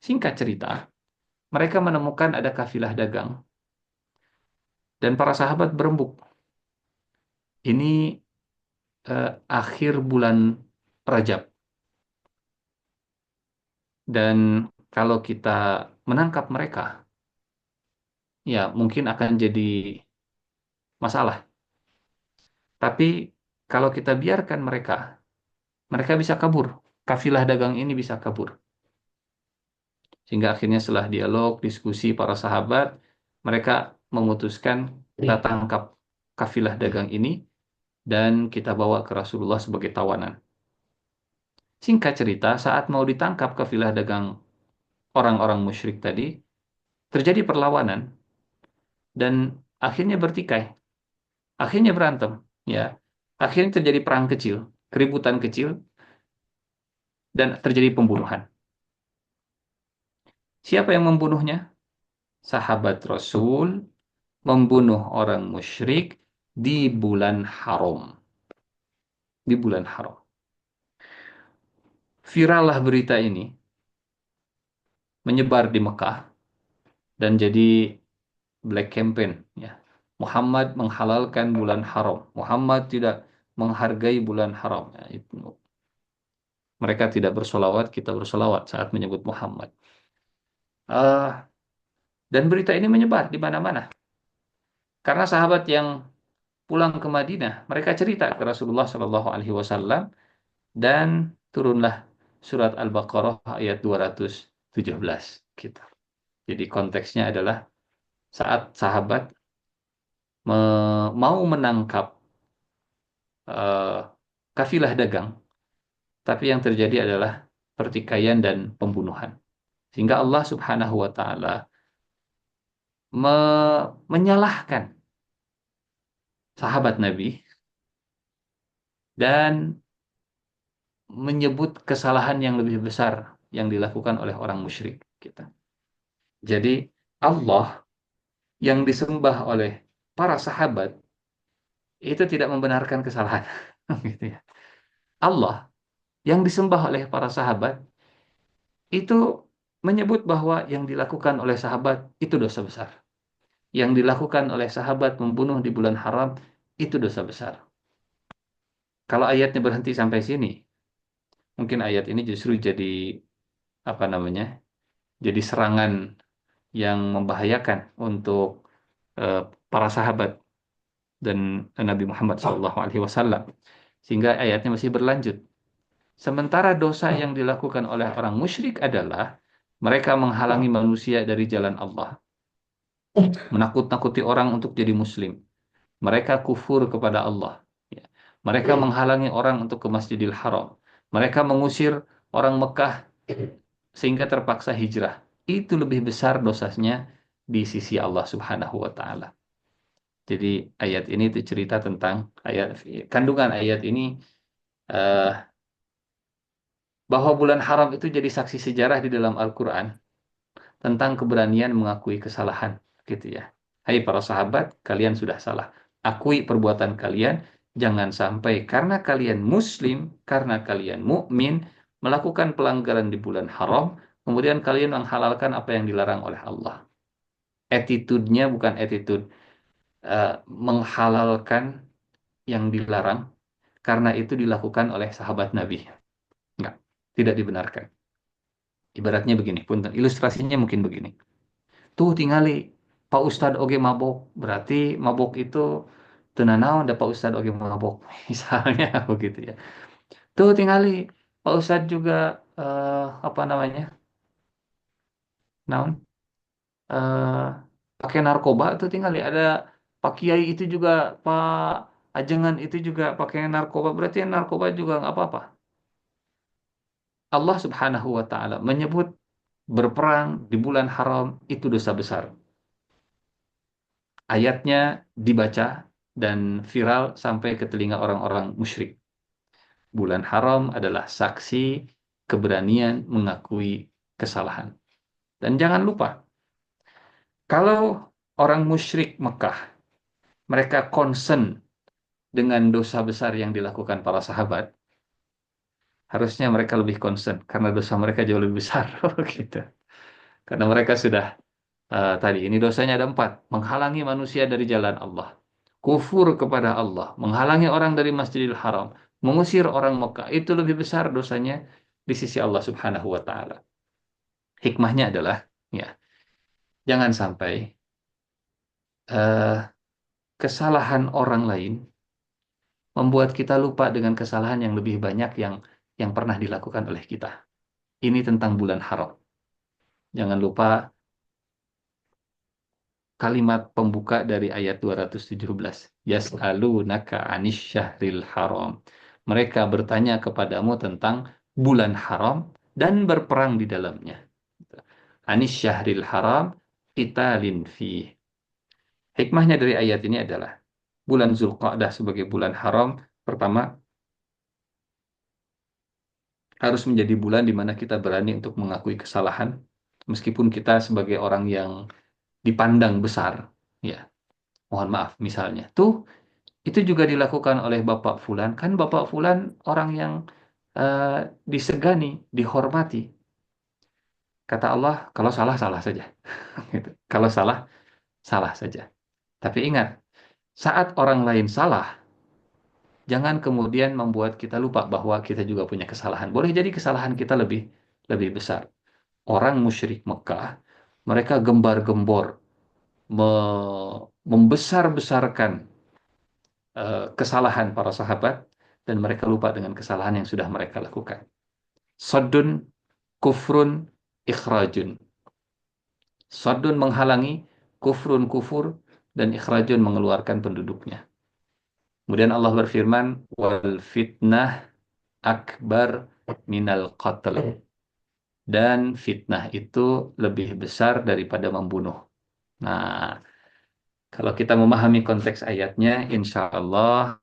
Singkat cerita, mereka menemukan ada kafilah dagang dan para sahabat berembuk. Ini akhir bulan Rajab dan kalau kita menangkap mereka, ya mungkin akan jadi masalah. Tapi kalau kita biarkan mereka, mereka bisa kabur. Kafilah dagang ini bisa kabur. Sehingga akhirnya setelah dialog, diskusi para sahabat, mereka memutuskan kita tangkap kafilah dagang ini dan kita bawa ke Rasulullah sebagai tawanan. Singkat cerita, saat mau ditangkap kafilah dagang orang-orang musyrik tadi, terjadi perlawanan dan akhirnya bertikai, akhirnya berantem, ya, akhirnya terjadi perang kecil, keributan kecil, dan terjadi pembunuhan. Siapa yang membunuhnya? Sahabat Rasul membunuh orang musyrik di bulan haram. Di bulan haram. Virallah berita ini, menyebar di Mekah, dan jadi black campaign. Ya. Muhammad menghalalkan bulan haram. Muhammad tidak menghargai bulan haram. Ya, itu. Mereka tidak bersolawat, kita bersolawat saat menyebut Muhammad. Ah, dan berita ini menyebar di mana-mana. Karena sahabat yang pulang ke Madinah, mereka cerita ke Rasulullah Shallallahu Alaihi Wasallam dan turunlah surat Al-Baqarah ayat 217 gitu. Jadi konteksnya adalah saat sahabat mau menangkap eh, kafilah dagang, tapi yang terjadi adalah pertikaian dan pembunuhan. Sehingga Allah Subhanahu wa taala menyalahkan sahabat Nabi dan menyebut kesalahan yang lebih besar yang dilakukan oleh orang musyrik kita. Jadi Allah yang disembah oleh para sahabat itu tidak membenarkan kesalahan. Gitu ya. Allah yang disembah oleh para sahabat itu menyebut bahwa yang dilakukan oleh sahabat itu dosa besar. Yang dilakukan oleh sahabat membunuh di bulan haram itu dosa besar. Kalau ayatnya berhenti sampai sini, mungkin ayat ini justru jadi apa namanya? Jadi serangan yang membahayakan untuk eh, para sahabat dan Nabi Muhammad SAW. Sehingga ayatnya masih berlanjut Sementara dosa yang dilakukan oleh orang musyrik adalah mereka menghalangi manusia dari jalan Allah, menakut-nakuti orang untuk jadi muslim. Mereka kufur kepada Allah. Ya. Mereka menghalangi orang untuk ke Masjidil Haram. Mereka mengusir orang Mekah sehingga terpaksa hijrah. Itu lebih besar dosanya di sisi Allah Subhanahu wa taala. Jadi ayat ini itu cerita tentang kandungan ayat ini, eh, bahwa bulan haram itu jadi saksi sejarah di dalam Al-Qur'an tentang keberanian mengakui kesalahan, gitu ya. Hai para sahabat, kalian sudah salah. Akui perbuatan kalian, jangan sampai karena kalian muslim, karena kalian mukmin melakukan pelanggaran di bulan haram, kemudian kalian menghalalkan apa yang dilarang oleh Allah. Attitude-nya bukan attitude menghalalkan yang dilarang karena itu dilakukan oleh sahabat Nabi. Enggak, tidak dibenarkan. Ibaratnya begini, punten, ilustrasinya mungkin begini. Tuh tingali Pak Ustadz oge mabok, berarti mabok itu tenanawan da Pak Ustadz oge mabok. Misalnya begitu ya. Tuh tingali Pak Ustadz juga apa namanya? Naon? eh Pakai narkoba tuh tingali ada Pak Kiai itu juga, Pak Ajengan itu juga pakai narkoba, berarti narkoba juga nggak apa-apa. Allah Subhanahu wa taala menyebut berperang di bulan haram itu dosa besar. Ayatnya dibaca dan viral sampai ke telinga orang-orang musyrik. Bulan haram adalah saksi keberanian mengakui kesalahan. Dan jangan lupa, kalau orang musyrik Mekah, mereka concern dengan dosa besar yang dilakukan para sahabat, harusnya mereka lebih concern karena dosa mereka jauh lebih besar. Gitu. Karena mereka sudah tadi ini dosanya ada 4: menghalangi manusia dari jalan Allah, kufur kepada Allah, menghalangi orang dari Masjidil Haram, mengusir orang Mekah. Itu lebih besar dosanya di sisi Allah Subhanahu wa taala. Hikmahnya adalah, ya, jangan sampai eh, kesalahan orang lain membuat kita lupa dengan kesalahan yang lebih banyak yang pernah dilakukan oleh kita. Ini tentang bulan haram. Jangan lupa kalimat pembuka dari ayat 217. Yas'alunaka 'anis syahril haram. Mereka bertanya kepadamu tentang bulan haram dan berperang di dalamnya. Anis syahril haram qitalin fi. Hikmahnya dari ayat ini adalah bulan Zulqa'dah sebagai bulan haram, pertama, harus menjadi bulan di mana kita berani untuk mengakui kesalahan meskipun kita sebagai orang yang dipandang besar, ya. Mohon maaf misalnya. Tuh, itu juga dilakukan oleh Bapak Fulan. Kan Bapak Fulan orang yang eh, disegani, dihormati. Kata Allah, kalau salah, salah saja. Gitu. Kalau salah, salah saja. Tapi ingat, saat orang lain salah, jangan kemudian membuat kita lupa bahwa kita juga punya kesalahan. Boleh jadi kesalahan kita lebih lebih besar. Orang musyrik Mekah, mereka gembar-gembor, membesar-besarkan kesalahan para sahabat, dan mereka lupa dengan kesalahan yang sudah mereka lakukan. Saddun, kufrun, ikhrajun. Saddun menghalangi, kufrun kufur, dan ikhrajun mengeluarkan penduduknya. Kemudian Allah berfirman, wal fitnah akbar minal qatl. Dan fitnah itu lebih besar daripada membunuh. Nah, kalau kita memahami konteks ayatnya, insya Allah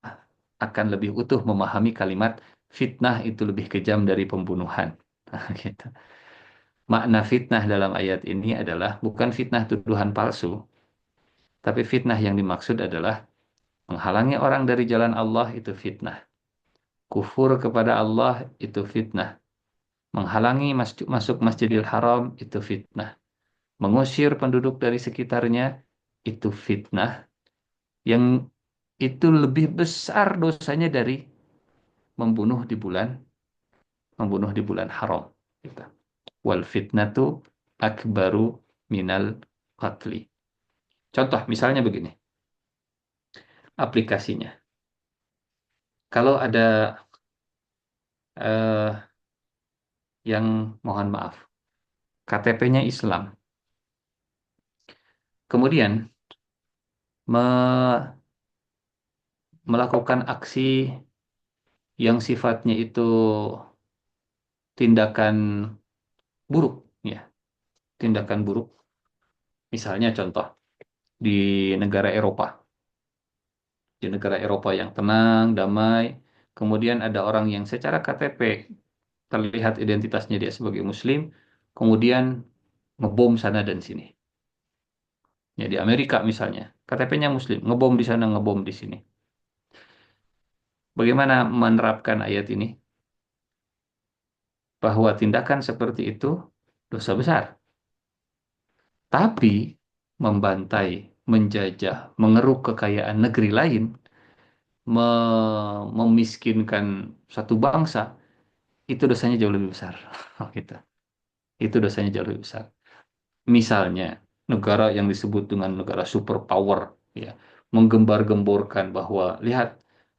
akan lebih utuh memahami kalimat fitnah itu lebih kejam dari pembunuhan. Nah, gitu. Makna fitnah dalam ayat ini adalah bukan fitnah tuduhan palsu, tapi fitnah yang dimaksud adalah menghalangi orang dari jalan Allah itu fitnah. Kufur kepada Allah itu fitnah. Menghalangi masuk Masjidil Haram itu fitnah. Mengusir penduduk dari sekitarnya itu fitnah. Yang itu lebih besar dosanya dari membunuh di bulan haram. Gitu. Wal fitnatu akbaru minal qatli. Contoh misalnya begini, aplikasinya. Kalau ada eh, yang mohon maaf, KTP-nya Islam. Kemudian me- melakukan aksi yang sifatnya itu tindakan buruk, ya, tindakan buruk. Misalnya contoh di negara Eropa, di negara Eropa yang tenang, damai, kemudian ada orang yang secara KTP terlihat identitasnya dia sebagai Muslim, kemudian ngebom sana dan sini. Ya di Amerika misalnya, KTP-nya Muslim, ngebom di sana, ngebom di sini. Bagaimana menerapkan ayat ini? Bahwa tindakan seperti itu dosa besar. Tapi membantai, menjajah, mengeruk kekayaan negeri lain, memiskinkan satu bangsa, itu dosanya jauh lebih besar. Oh, gitu. Itu dosanya jauh lebih besar. Misalnya, negara yang disebut dengan negara superpower, ya, menggembar-gemborkan bahwa, lihat,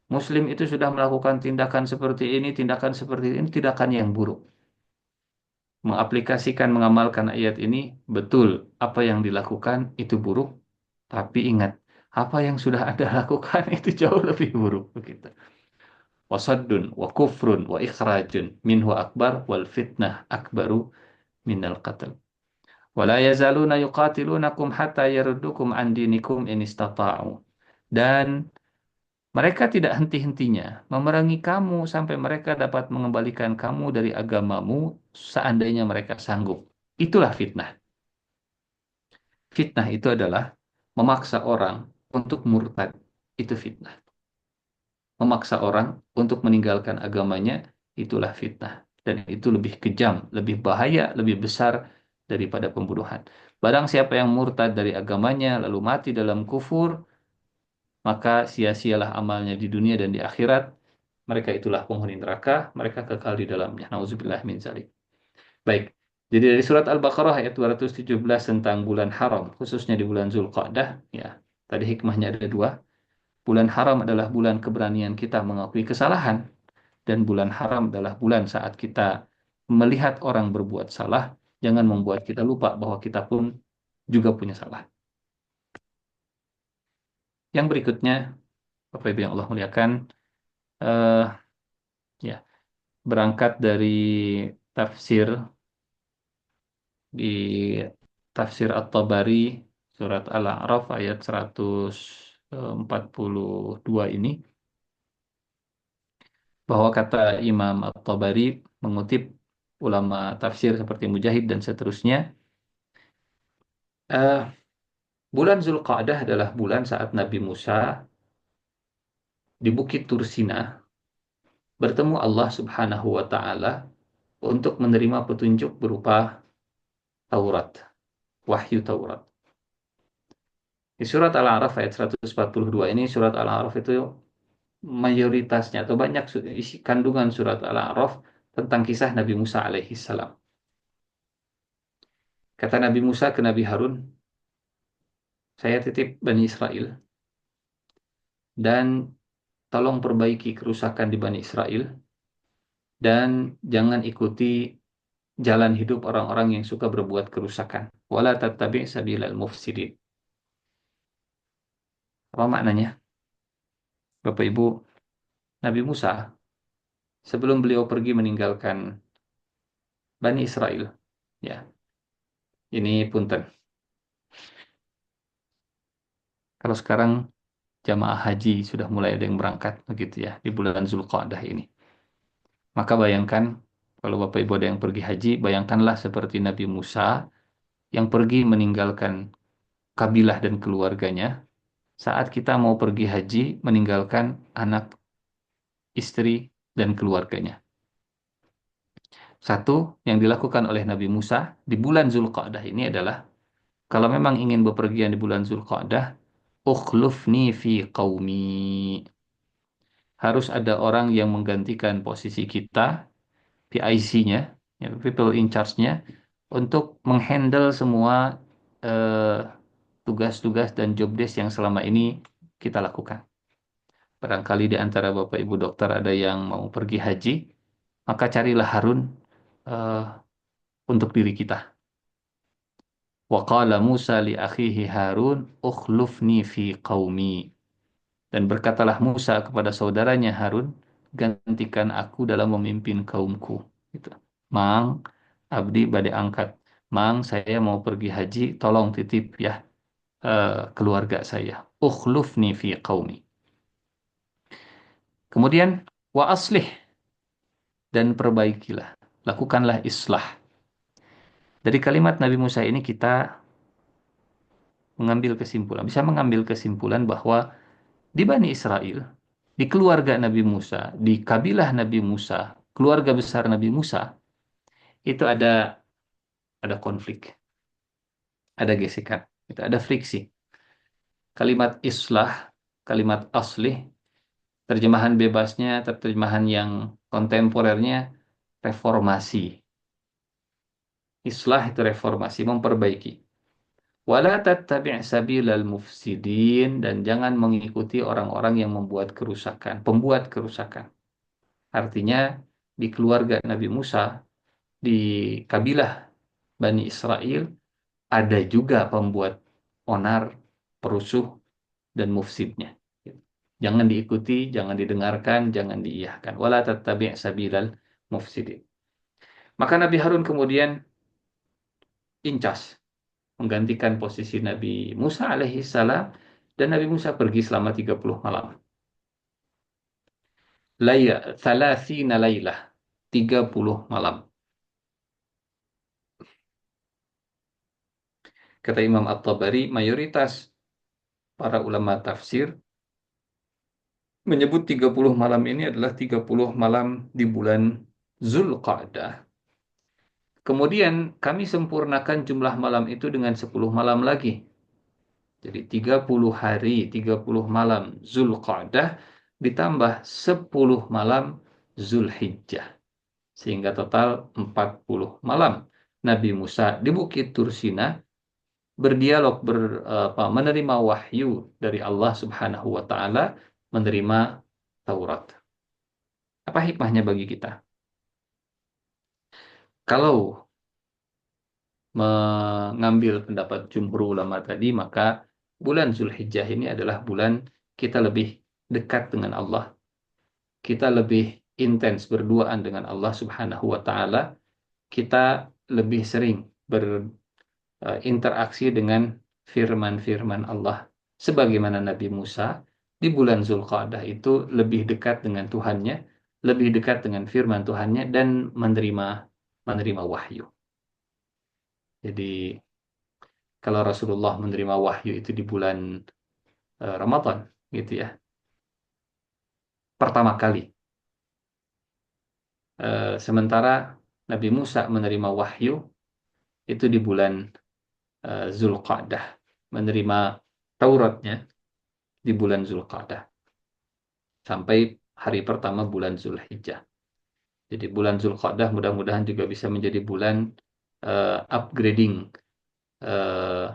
Muslim itu sudah melakukan tindakan seperti ini, tindakan yang buruk. Mengaplikasikan, mengamalkan ayat ini, betul, apa yang dilakukan itu buruk, tapi ingat, apa yang sudah Anda lakukan itu jauh lebih buruk, begitu. Wasaddun, wa kufrun, wa ikhrajun, minhu akbar, wal fitnah akbaru minal qatl. Wala yazaluna yuqatilunakum hatta yaruddukum an dinikum in istata'u. Dan mereka tidak henti-hentinya memerangi kamu sampai mereka dapat mengembalikan kamu dari agamamu seandainya mereka sanggup. Itulah fitnah. Fitnah itu adalah memaksa orang untuk murtad. Itu fitnah. Memaksa orang untuk meninggalkan agamanya, itulah fitnah. Dan itu lebih kejam, lebih bahaya, lebih besar daripada pembunuhan. Barang siapa yang murtad dari agamanya, lalu mati dalam kufur, maka sia-sialah amalnya di dunia dan di akhirat. Mereka itulah penghuni neraka, mereka kekal di dalamnya. Nauzubillah min zalik. Baik. Jadi dari surat Al-Baqarah ayat 217 tentang bulan haram, khususnya di bulan Zulqa'dah, ya. Tadi hikmahnya ada dua. Bulan haram adalah bulan keberanian kita mengakui kesalahan, dan bulan haram adalah bulan saat kita melihat orang berbuat salah, jangan membuat kita lupa bahwa kita pun juga punya salah. Yang berikutnya, Bapak Ibu yang Allah muliakan, eh, ya, berangkat dari tafsir di tafsir At-Tabari surat Al-A'raf ayat 142 ini, bahwa kata Imam At-Tabari mengutip ulama tafsir seperti Mujahid dan seterusnya, eh, bulan Zulqa'dah adalah bulan saat Nabi Musa di Bukit Tursina bertemu Allah Subhanahu wa taala untuk menerima petunjuk berupa Taurat, wahyu Taurat. Di surat Al-A'raf ayat 142 ini, surat Al-A'raf itu mayoritasnya atau banyak isi kandungan surat Al-A'raf tentang kisah Nabi Musa alaihi salam. Kata Nabi Musa ke Nabi Harun, saya titip Bani Israel dan tolong perbaiki kerusakan di Bani Israel dan jangan ikuti jalan hidup orang-orang yang suka berbuat kerusakan. Wala tattabi' sabilal mufsidin. Apa maknanya? Bapak Ibu, Nabi Musa sebelum beliau pergi meninggalkan Bani Israel, ya, ini punten. Kalau sekarang jamaah haji sudah mulai ada yang berangkat begitu ya di bulan Zulqa'dah ini. Maka bayangkan kalau Bapak Ibu ada yang pergi haji, bayangkanlah seperti Nabi Musa yang pergi meninggalkan kabilah dan keluarganya saat kita mau pergi haji meninggalkan anak, istri, dan keluarganya. Satu yang dilakukan oleh Nabi Musa di bulan Zulqa'dah ini adalah kalau memang ingin bepergian di bulan Zulqa'dah, ukhlufni fi qaumi. Harus ada orang yang menggantikan posisi kita, PIC-nya, ya, people in charge-nya, untuk menghandle semua eh, tugas-tugas dan job desk yang selama ini kita lakukan. Barangkali di antara Bapak Ibu dokter ada yang mau pergi haji, maka carilah Harun eh, untuk diri kita. Wa qala Musa li akhihi Harun ukhlufni fi qaumi. Dan berkatalah Musa kepada saudaranya Harun, gantikan aku dalam memimpin kaumku. Gitu. Mang, abdi bade angkat. Mang, saya mau pergi haji, tolong titip ya keluarga saya. Ukhlufni fi qaumi. Kemudian wa aslih, dan perbaikilah. Lakukanlah islah. Dari kalimat Nabi Musa ini kita mengambil kesimpulan, bisa mengambil kesimpulan bahwa di Bani Israel, di keluarga Nabi Musa, di kabilah Nabi Musa, keluarga besar Nabi Musa, itu ada konflik, ada gesekan, itu ada friksi. Kalimat islah, kalimat aslih, terjemahan bebasnya, terjemahan yang kontemporernya, reformasi. Islah itu reformasi, memperbaiki. Wala tattabi' sabilal mufsidin, dan jangan mengikuti orang-orang yang membuat kerusakan, pembuat kerusakan. Artinya di keluarga Nabi Musa, di kabilah Bani Israel, ada juga pembuat onar, perusuh, dan mufsidnya. Jangan diikuti, jangan didengarkan, jangan diiyahkan. Wala tattabi' sabilal mufsidin. Maka Nabi Harun kemudian incas menggantikan posisi Nabi Musa alaihi salam, dan Nabi Musa pergi selama 30 malam. Thalathina laylah, 30 malam. Kata Imam At-Tabari, mayoritas para ulama tafsir menyebut 30 malam ini adalah 30 malam di bulan Zulqa'dah. Kemudian kami sempurnakan jumlah malam itu dengan 10 malam lagi. Jadi 30 hari, 30 malam Zulqa'dah ditambah 10 malam Zulhijjah. Sehingga total 40 malam Nabi Musa di Bukit Tursina berdialog, menerima wahyu dari Allah Subhanahu wa taala, menerima Taurat. Apa hikmahnya bagi kita? Kalau mengambil pendapat jumhur ulama tadi, maka bulan Zulhijjah ini adalah bulan kita lebih dekat dengan Allah, kita lebih intens berduaan dengan Allah Subhanahu wa taala, kita lebih sering berinteraksi dengan firman-firman Allah. Sebagaimana Nabi Musa di bulan Zulqa'dah itu lebih dekat dengan Tuhannya, lebih dekat dengan firman Tuhannya, dan menerima wahyu. Jadi kalau Rasulullah menerima wahyu itu di bulan Ramadan, gitu ya, pertama kali. Sementara Nabi Musa menerima wahyu itu di bulan Zulqa'dah, menerima Tauratnya di bulan Zulqa'dah sampai hari pertama bulan Zulhijjah. Jadi bulan Zulqa'dah mudah-mudahan juga bisa menjadi bulan upgrading uh,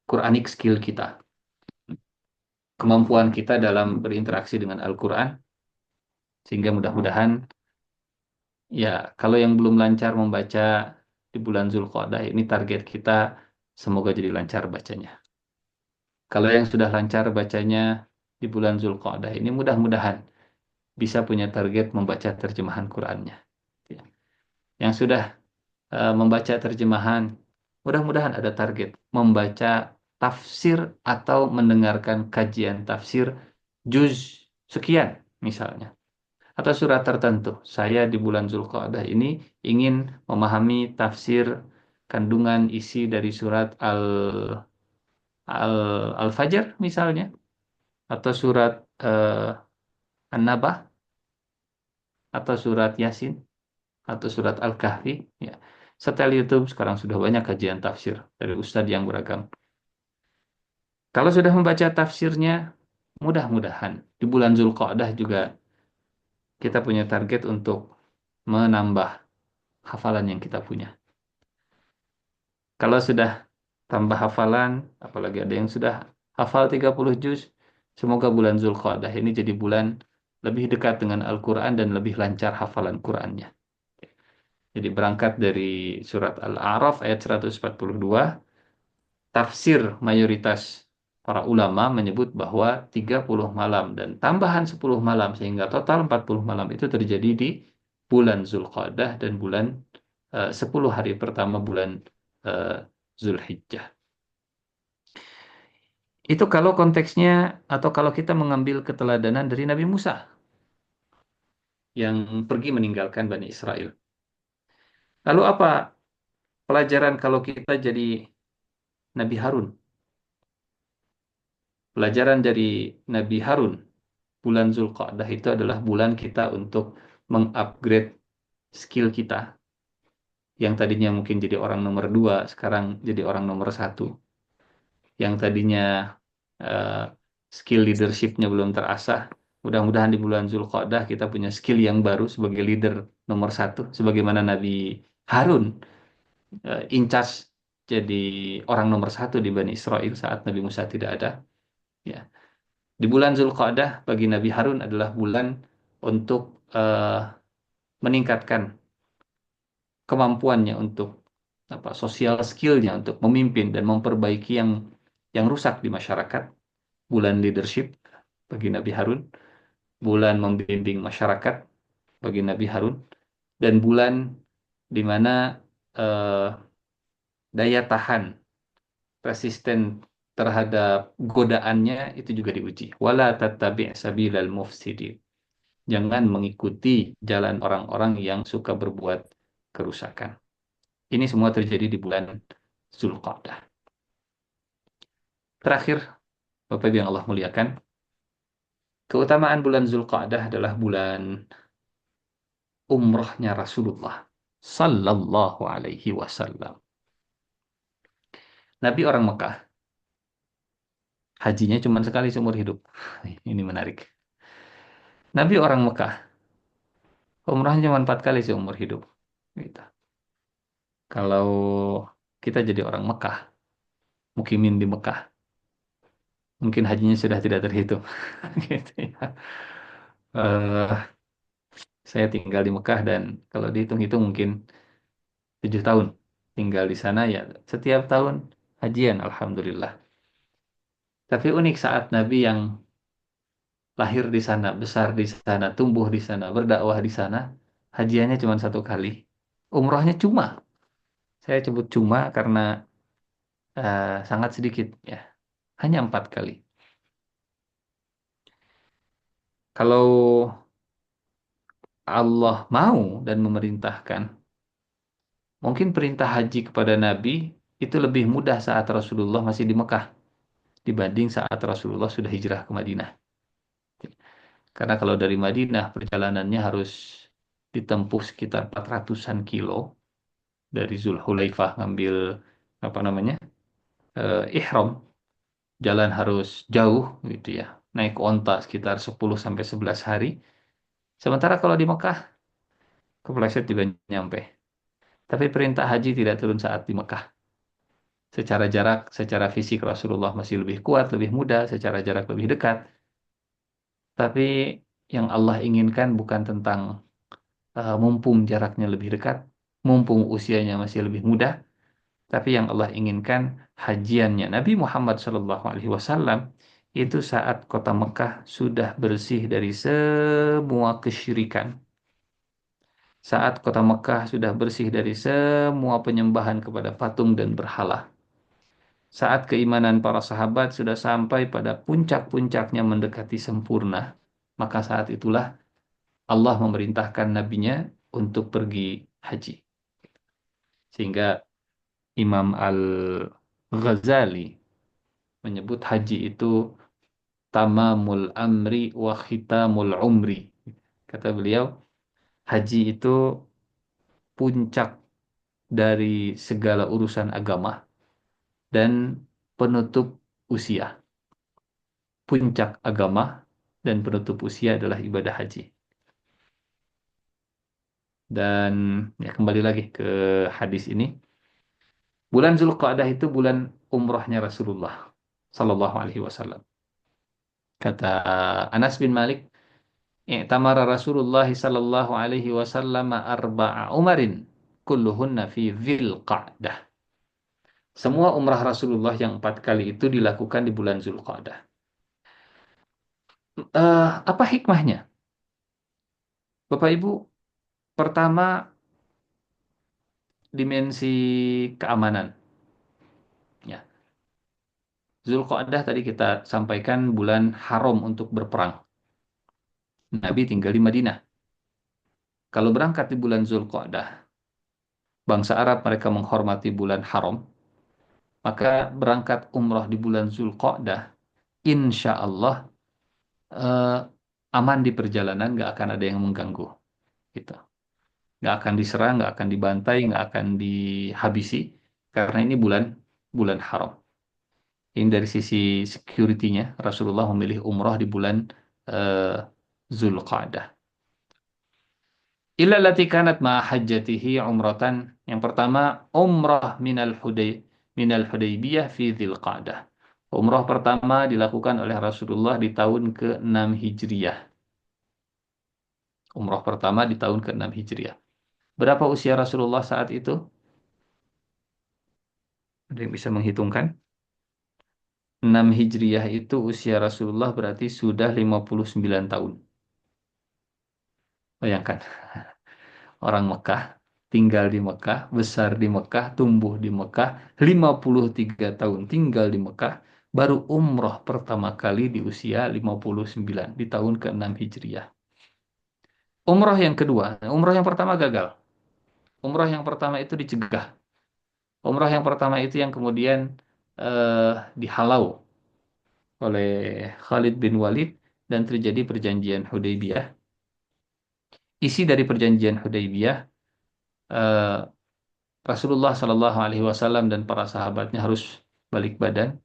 Quranic skill kita, kemampuan kita dalam berinteraksi dengan Al-Quran, sehingga mudah-mudahan ya, kalau yang belum lancar membaca di bulan Zulqa'dah ini, target kita semoga jadi lancar bacanya. Kalau yang sudah lancar bacanya di bulan Zulqa'dah ini, mudah-mudahan bisa punya target membaca terjemahan Qur'annya. Ya. Yang sudah membaca terjemahan, mudah-mudahan ada target membaca tafsir atau mendengarkan kajian tafsir juz sekian misalnya, atau surat tertentu. Saya di bulan Zulqa'dah ini ingin memahami tafsir kandungan isi dari surat Al-Fajr misalnya, atau surat An-Naba, atau surat Yasin, atau surat Al-Kahfi. Ya. Setel YouTube sekarang sudah banyak kajian tafsir dari ustadz yang beragam. Kalau sudah membaca tafsirnya, mudah-mudahan di bulan Zulqa'dah juga kita punya target untuk menambah hafalan yang kita punya. Kalau sudah tambah hafalan, apalagi ada yang sudah hafal 30 juz, semoga bulan Zulqa'dah ini jadi bulan lebih dekat dengan Al-Quran dan lebih lancar hafalan Qurannya. Jadi berangkat dari surat Al-A'raf ayat 142, tafsir mayoritas para ulama menyebut bahwa 30 malam dan tambahan 10 malam sehingga total 40 malam itu terjadi di bulan Zulqa'dah dan 10 hari pertama bulan eh, Zulhijjah. Itu kalau konteksnya atau kalau kita mengambil keteladanan dari Nabi Musa yang pergi meninggalkan Bani Israel. Lalu apa pelajaran kalau kita jadi Nabi Harun? Pelajaran dari Nabi Harun, bulan Zulqa'dah itu adalah bulan kita untuk mengupgrade skill kita. Yang tadinya mungkin jadi orang nomor dua, sekarang jadi orang nomor satu. Yang tadinya eh, skill leadershipnya belum terasah, mudah-mudahan di bulan Zulqa'dah kita punya skill yang baru sebagai leader nomor satu, sebagaimana Nabi Harun in charge jadi orang nomor satu di Bani Israel saat Nabi Musa tidak ada. Ya. Di bulan Zulqa'dah bagi Nabi Harun adalah bulan untuk eh, meningkatkan kemampuannya untuk sosial skillnya untuk memimpin dan memperbaiki yang rusak di masyarakat. Bulan leadership bagi Nabi Harun, bulan membimbing masyarakat bagi Nabi Harun, dan bulan di mana eh, daya tahan resisten terhadap godaannya itu juga diuji. Wala tattabi' sabilal mufsidin. Jangan mengikuti jalan orang-orang yang suka berbuat kerusakan. Ini semua terjadi di bulan Zulqa'dah. Terakhir, Bapak Ibu yang Allah muliakan, keutamaan bulan Zulqa'dah adalah bulan umrahnya Rasulullah Sallallahu Alaihi Wasallam. Nabi orang Mekah, hajinya cuma sekali seumur hidup. Ini menarik. Nabi orang Mekah, umrahnya cuma 4 kali seumur hidup. Gitu. Kalau kita jadi orang Mekah, mukimin di Mekah, mungkin hajinya sudah tidak terhitung. Gitu ya. Eh, saya tinggal di Mekah dan kalau dihitung-hitung mungkin 7 tahun tinggal di sana ya setiap tahun hajian Alhamdulillah. Tapi unik saat Nabi yang lahir di sana, besar di sana, tumbuh di sana, berdakwah di sana, hajiannya cuma 1 kali. Umrohnya cuma. Saya sebut cuma karena sangat sedikit ya. Hanya 4 kali. Kalau Allah mau dan memerintahkan, mungkin perintah haji kepada Nabi itu lebih mudah saat Rasulullah masih di Mekah dibanding saat Rasulullah sudah hijrah ke Madinah. Karena kalau dari Madinah perjalanannya harus ditempuh sekitar 400-an kilo dari Zulhulaifah ngambil apa namanya ihram, jalan harus jauh gitu ya, naik onta sekitar 10 sampai 11 hari. Sementara kalau di Mekah kepleset juga nyampe. Tapi perintah haji tidak turun saat di Mekah. Secara jarak, secara fisik Rasulullah masih lebih kuat, lebih muda, secara jarak lebih dekat. Tapi yang Allah inginkan bukan tentang mumpung jaraknya lebih dekat, mumpung usianya masih lebih muda, tapi yang Allah inginkan hajiannya Nabi Muhammad SAW itu saat kota Mekah sudah bersih dari semua kesyirikan. Saat kota Mekah sudah bersih dari semua penyembahan kepada patung dan berhala. Saat keimanan para sahabat sudah sampai pada puncak-puncaknya mendekati sempurna, maka saat itulah Allah memerintahkan nabinya untuk pergi haji. Sehingga Imam Al-Ghazali menyebut haji itu tamamul amri wa khitamul umri. Kata beliau, haji itu puncak dari segala urusan agama dan penutup usia. Puncak agama dan penutup usia adalah ibadah haji. Dan ya kembali lagi ke hadis ini. Bulan Zulqa'dah itu bulan umrahnya Rasulullah Sallallahu Alaihi Wasallam. Kata Anas bin Malik, i'tamara Rasulullah sallallahu alaihi wasallam arba'a umarin kulluhunna fi Dzulqa'dah. Semua umrah Rasulullah yang 4 kali itu dilakukan di bulan Zulqa'dah. Apa hikmahnya? Bapak Ibu, pertama dimensi keamanan. Ya, Zulqa'dah tadi kita sampaikan bulan haram untuk berperang. Nabi tinggal di Madinah. Kalau berangkat di bulan Zulqa'dah, bangsa Arab mereka menghormati bulan haram, maka berangkat umrah di bulan Zulqa'dah, insya Allah eh, aman di perjalanan, nggak akan ada yang mengganggu. Gitu. Nggak akan diserang, nggak akan dibantai, nggak akan dihabisi, karena ini bulan bulan haram. Ini dari sisi security-nya, Rasulullah memilih umrah di bulan eh, Zulqa'dah. Illa lati kanat ma hajjatihi umratan. Yang pertama, umrah minal Hudaybiyah fi Dzulqa'dah. Umrah pertama dilakukan oleh Rasulullah di tahun ke-6 Hijriah. Umrah pertama di tahun ke-6 Hijriah. Berapa usia Rasulullah saat itu? Ada yang bisa menghitungkan? 6 Hijriah itu usia Rasulullah berarti sudah 59 tahun. Bayangkan. Orang Mekah, tinggal di Mekah, besar di Mekah, tumbuh di Mekah, 53 tahun tinggal di Mekah, baru umroh pertama kali di usia 59, di tahun ke-6 Hijriah. Umroh yang kedua, umroh yang pertama gagal. Umroh yang pertama itu dicegah. Umroh yang pertama itu yang kemudian dihalau oleh Khalid bin Walid dan terjadi perjanjian Hudaybiyah. Isi dari perjanjian Hudaybiyah, eh, Rasulullah Shallallahu Alaihi Wasallam dan para sahabatnya harus balik badan,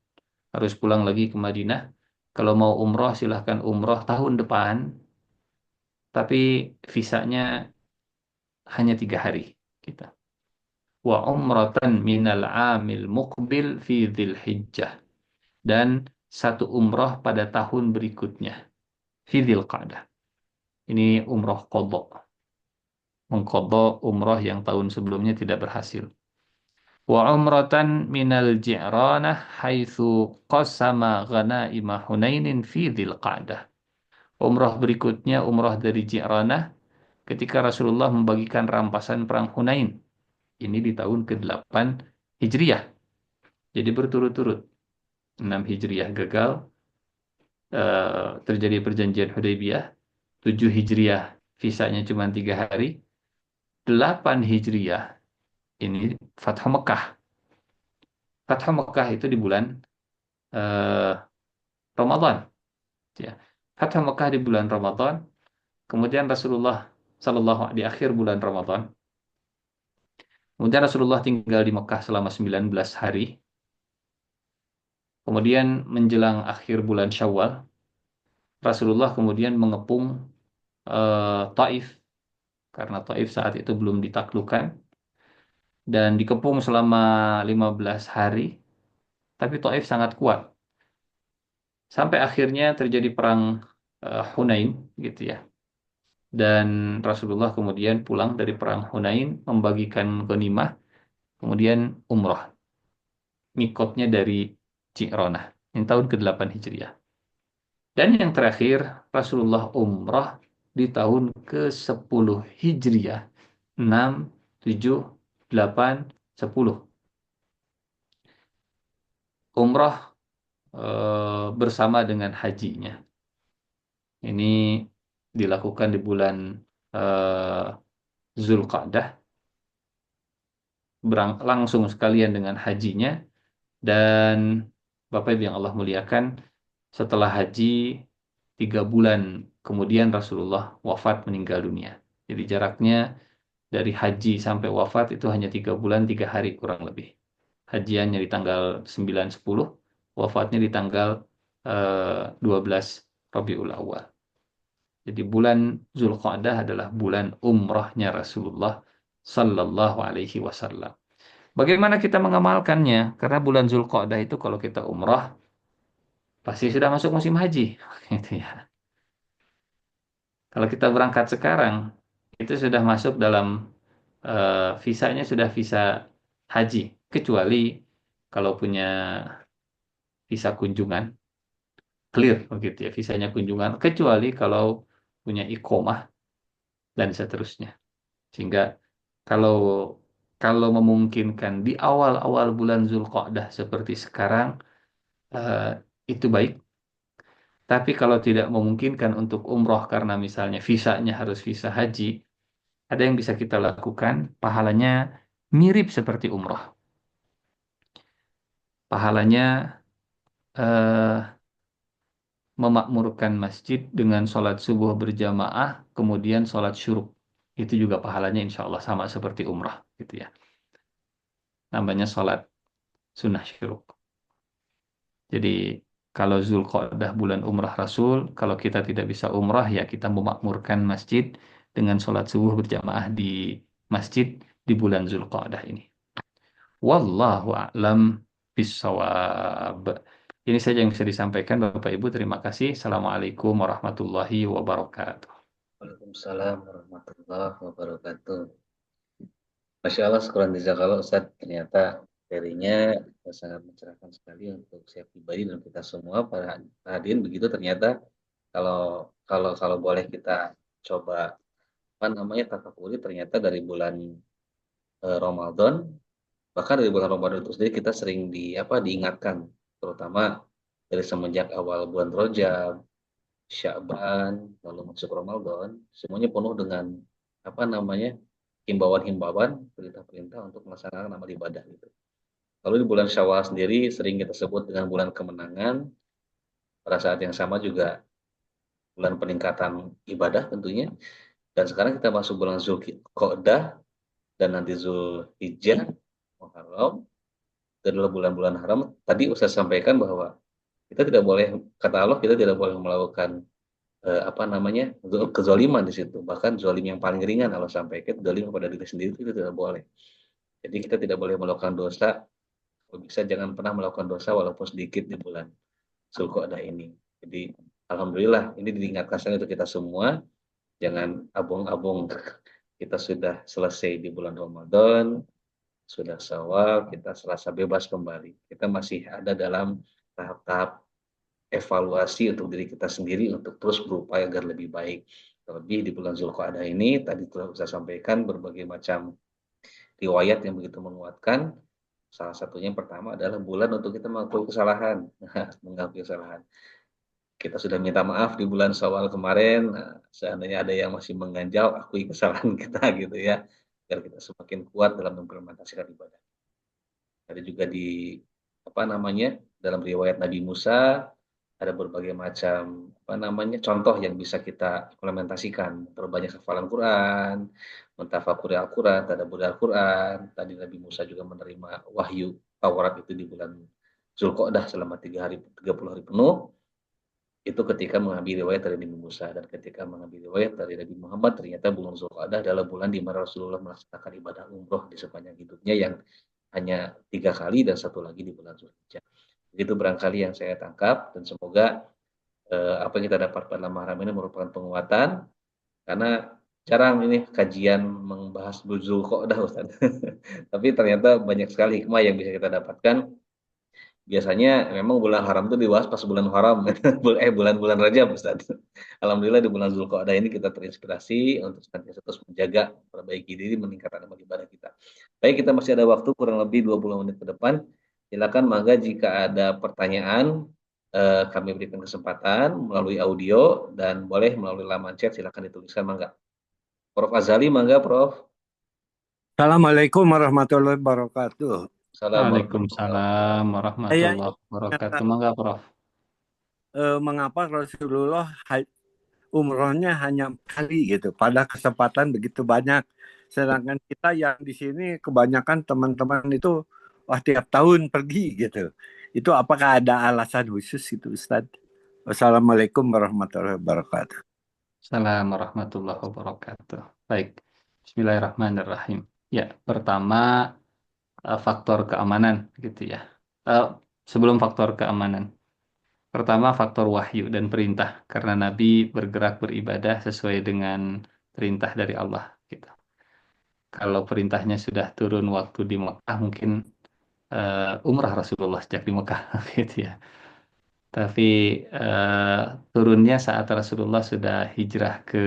harus pulang lagi ke Madinah. Kalau mau umroh silahkan umroh tahun depan, tapi visanya hanya 3 hari. Kita. Wa umratan minal amil muqbil fi Dzulhijjah, dan satu umroh pada tahun berikutnya fi Dzulqa'dah. Ini umroh qadha, mengqadha umroh yang tahun sebelumnya tidak berhasil. Wa umratan minal ji'ranah haitsu qasama ghanaima Hunainin fi Dzulqa'dah. Umrah berikutnya umrah dari Ji'ranah ketika Rasulullah membagikan rampasan perang Hunain. Ini di tahun ke-8 Hijriah. Jadi berturut-turut. 6 Hijriah gagal, terjadi perjanjian Hudaybiyah. 7 Hijriah visanya cuma 3 hari. 8 Hijriah ini Fathu Mekah. Fathu Mekah itu di bulan eh, Ramadan. Ya. Fathu Mekah di bulan Ramadan. Kemudian Rasulullah Sallallahu di akhir bulan Ramadan. Kemudian Rasulullah tinggal di Mekah selama 19 hari. Kemudian menjelang akhir bulan Syawal, Rasulullah kemudian mengepung Taif, karena Taif saat itu belum ditaklukkan, dan dikepung selama 15 hari, tapi Taif sangat kuat. Sampai akhirnya terjadi perang Hunain, gitu ya. Dan Rasulullah kemudian pulang dari perang Hunain, membagikan ghanimah, kemudian umrah. Mikotnya dari Ji'ronah, yang tahun ke-8 Hijriah. Dan yang terakhir, Rasulullah umrah di tahun ke-10 Hijriah. 6, 7, 8, 10. Umrah bersama dengan hajinya. Ini dilakukan di bulan eh, Zulqa'dah. Langsung sekalian dengan hajinya. Dan Bapak Ibu yang Allah muliakan, setelah haji 3 bulan kemudian Rasulullah wafat, meninggal dunia. Jadi jaraknya dari haji sampai wafat itu hanya 3 bulan 3 hari kurang lebih. Hajiannya di tanggal 9-10, wafatnya di tanggal 12 Rabiul Awal. Jadi bulan Zulqa'dah adalah bulan umrahnya Rasulullah Sallallahu Alaihi Wasallam. Bagaimana kita mengamalkannya? Karena bulan Zulqa'dah itu kalau kita umrah pasti sudah masuk musim haji, gitu ya. Kalau kita berangkat sekarang, itu sudah masuk dalam visanya sudah visa haji, kecuali kalau punya visa kunjungan, clear begitu ya, visanya kunjungan, kecuali kalau punya iqomah dan seterusnya. Sehingga kalau kalau memungkinkan di awal-awal bulan Zulqa'dah seperti sekarang, eh, itu baik. Tapi kalau tidak memungkinkan untuk umroh karena misalnya visanya harus visa haji, ada yang bisa kita lakukan, pahalanya mirip seperti umroh. Pahalanya eh, memakmurkan masjid dengan sholat subuh berjamaah, kemudian sholat syuruk. Itu juga pahalanya insya Allah sama seperti umrah, gitu ya. Namanya sholat sunnah syuruk. Jadi kalau Zulqa'dah bulan umrah Rasul, kalau kita tidak bisa umrah ya kita memakmurkan masjid dengan sholat subuh berjamaah di masjid di bulan Zulqa'dah ini. Wallahu a'lam bissawab. Ini saja yang bisa disampaikan Bapak Ibu. Terima kasih. Assalamualaikum warahmatullahi wabarakatuh. Waalaikumsalam warahmatullahi wabarakatuh. Masya Allah, sekurang jazakallah Ustaz. Ternyata materinya sangat mencerahkan sekali untuk saya pribadi dan kita semua para hadirin. Begitu ternyata kalau boleh kita coba apa namanya tafakuri, ternyata dari bulan Ramadan, bahkan dari bulan Ramadan itu sendiri kita sering diingatkan, terutama dari semenjak awal bulan Rajab, Sya'ban, lalu masuk Ramadan, semuanya penuh dengan apa namanya himbauan-himbauan, perintah-perintah untuk melaksanakan amal ibadah gitu. Lalu di bulan Syawal sendiri sering kita sebut dengan bulan kemenangan, pada saat yang sama juga bulan peningkatan ibadah tentunya. Dan sekarang kita masuk bulan Zulqa'dah dan nanti Zulhijjah, Muharram, itu adalah bulan-bulan haram. Tadi Ustaz sampaikan bahwa kita tidak boleh, kata Allah, kita tidak boleh melakukan apa namanya kezoliman di situ. Bahkan zolim yang paling ringan Allah sampaikan, zolim kepada diri sendiri itu tidak boleh. Jadi kita tidak boleh melakukan dosa. Kalau bisa jangan pernah melakukan dosa walaupun sedikit di bulan Zulqa'dah ini. Jadi alhamdulillah ini diingatkan sekali untuk kita semua. Jangan abong-abong kita sudah selesai di bulan Ramadan, sudah Syawal, kita serasa bebas kembali. Kita masih ada dalam tahap-tahap evaluasi untuk diri kita sendiri untuk terus berupaya agar lebih baik. Terlebih di bulan Zulqa'dah ini tadi telah saya sampaikan berbagai macam riwayat yang begitu menguatkan. Salah satunya yang pertama adalah bulan untuk kita mengakui kesalahan. Mengakui kesalahan. Kita sudah minta maaf di bulan Syawal kemarin. Nah, seandainya ada yang masih mengganjal, akui kesalahan kita gitu ya. Agar kita semakin kuat dalam mengimplementasikan ibadah. Ada juga di apa namanya dalam riwayat Nabi Musa ada berbagai macam apa namanya contoh yang bisa kita implementasikan, perbanyak hafalan Quran, mentafakuri Al-Quran, tadabbur Al-Quran. Tadi Nabi Musa juga menerima wahyu Taurat itu di bulan Zulqa'dah selama 30 hari penuh. Itu ketika mengambil riwayat dari Nabi Musa, dan ketika mengambil riwayat dari Nabi Muhammad, ternyata bulan Zulqa'dah adalah bulan di mana Rasulullah melaksanakan ibadah umroh di sepanjang hidupnya yang hanya 3 kali dan satu lagi di bulan Zulhijjah. Itu barangkali yang saya tangkap, dan semoga apa yang kita dapat pada malam ini merupakan penguatan, karena jarang ini kajian membahas Zulqa'dah Ustaz. Tapi ternyata banyak sekali hikmah yang bisa kita dapatkan. Biasanya memang bulan haram itu dibahas pas bulan haram, bulan-bulan Rajab Ustaz. Alhamdulillah di bulan Zulqa'dah ini kita terinspirasi untuk senantiasa terus menjaga, perbaiki diri, meningkatkan amal ibadah kita. Baik, kita masih ada waktu kurang lebih 20 menit ke depan. Silakan mangga jika ada pertanyaan, kami berikan kesempatan melalui audio dan boleh melalui laman chat, silakan dituliskan mangga. Prof Azali mangga Prof. Assalamualaikum warahmatullahi wabarakatuh. Assalamualaikum warahmatullahi Waalaikumsalam wabarakatuh. Saya warahmatullahi wabarakatuh. ingin Mangga, Prof. mengapa Rasulullah umrohnya hanya 4 kali gitu, pada kesempatan begitu banyak. Sedangkan kita yang di sini kebanyakan teman-teman itu wah tiap tahun pergi gitu. Itu apakah ada alasan khusus itu Ustaz? Wassalamualaikum warahmatullahi wabarakatuh. Assalamualaikum warahmatullahi wabarakatuh. Baik, Bismillahirrahmanirrahim. Ya, pertama faktor keamanan gitu ya. Eh, Sebelum faktor keamanan, Pertama, faktor wahyu dan perintah, karena Nabi bergerak beribadah sesuai dengan perintah dari Allah. Gitu. Kalau perintahnya sudah turun waktu di Mekah, mungkin umrah Rasulullah sejak di Mekah, gitu ya. Tapi turunnya saat Rasulullah sudah hijrah ke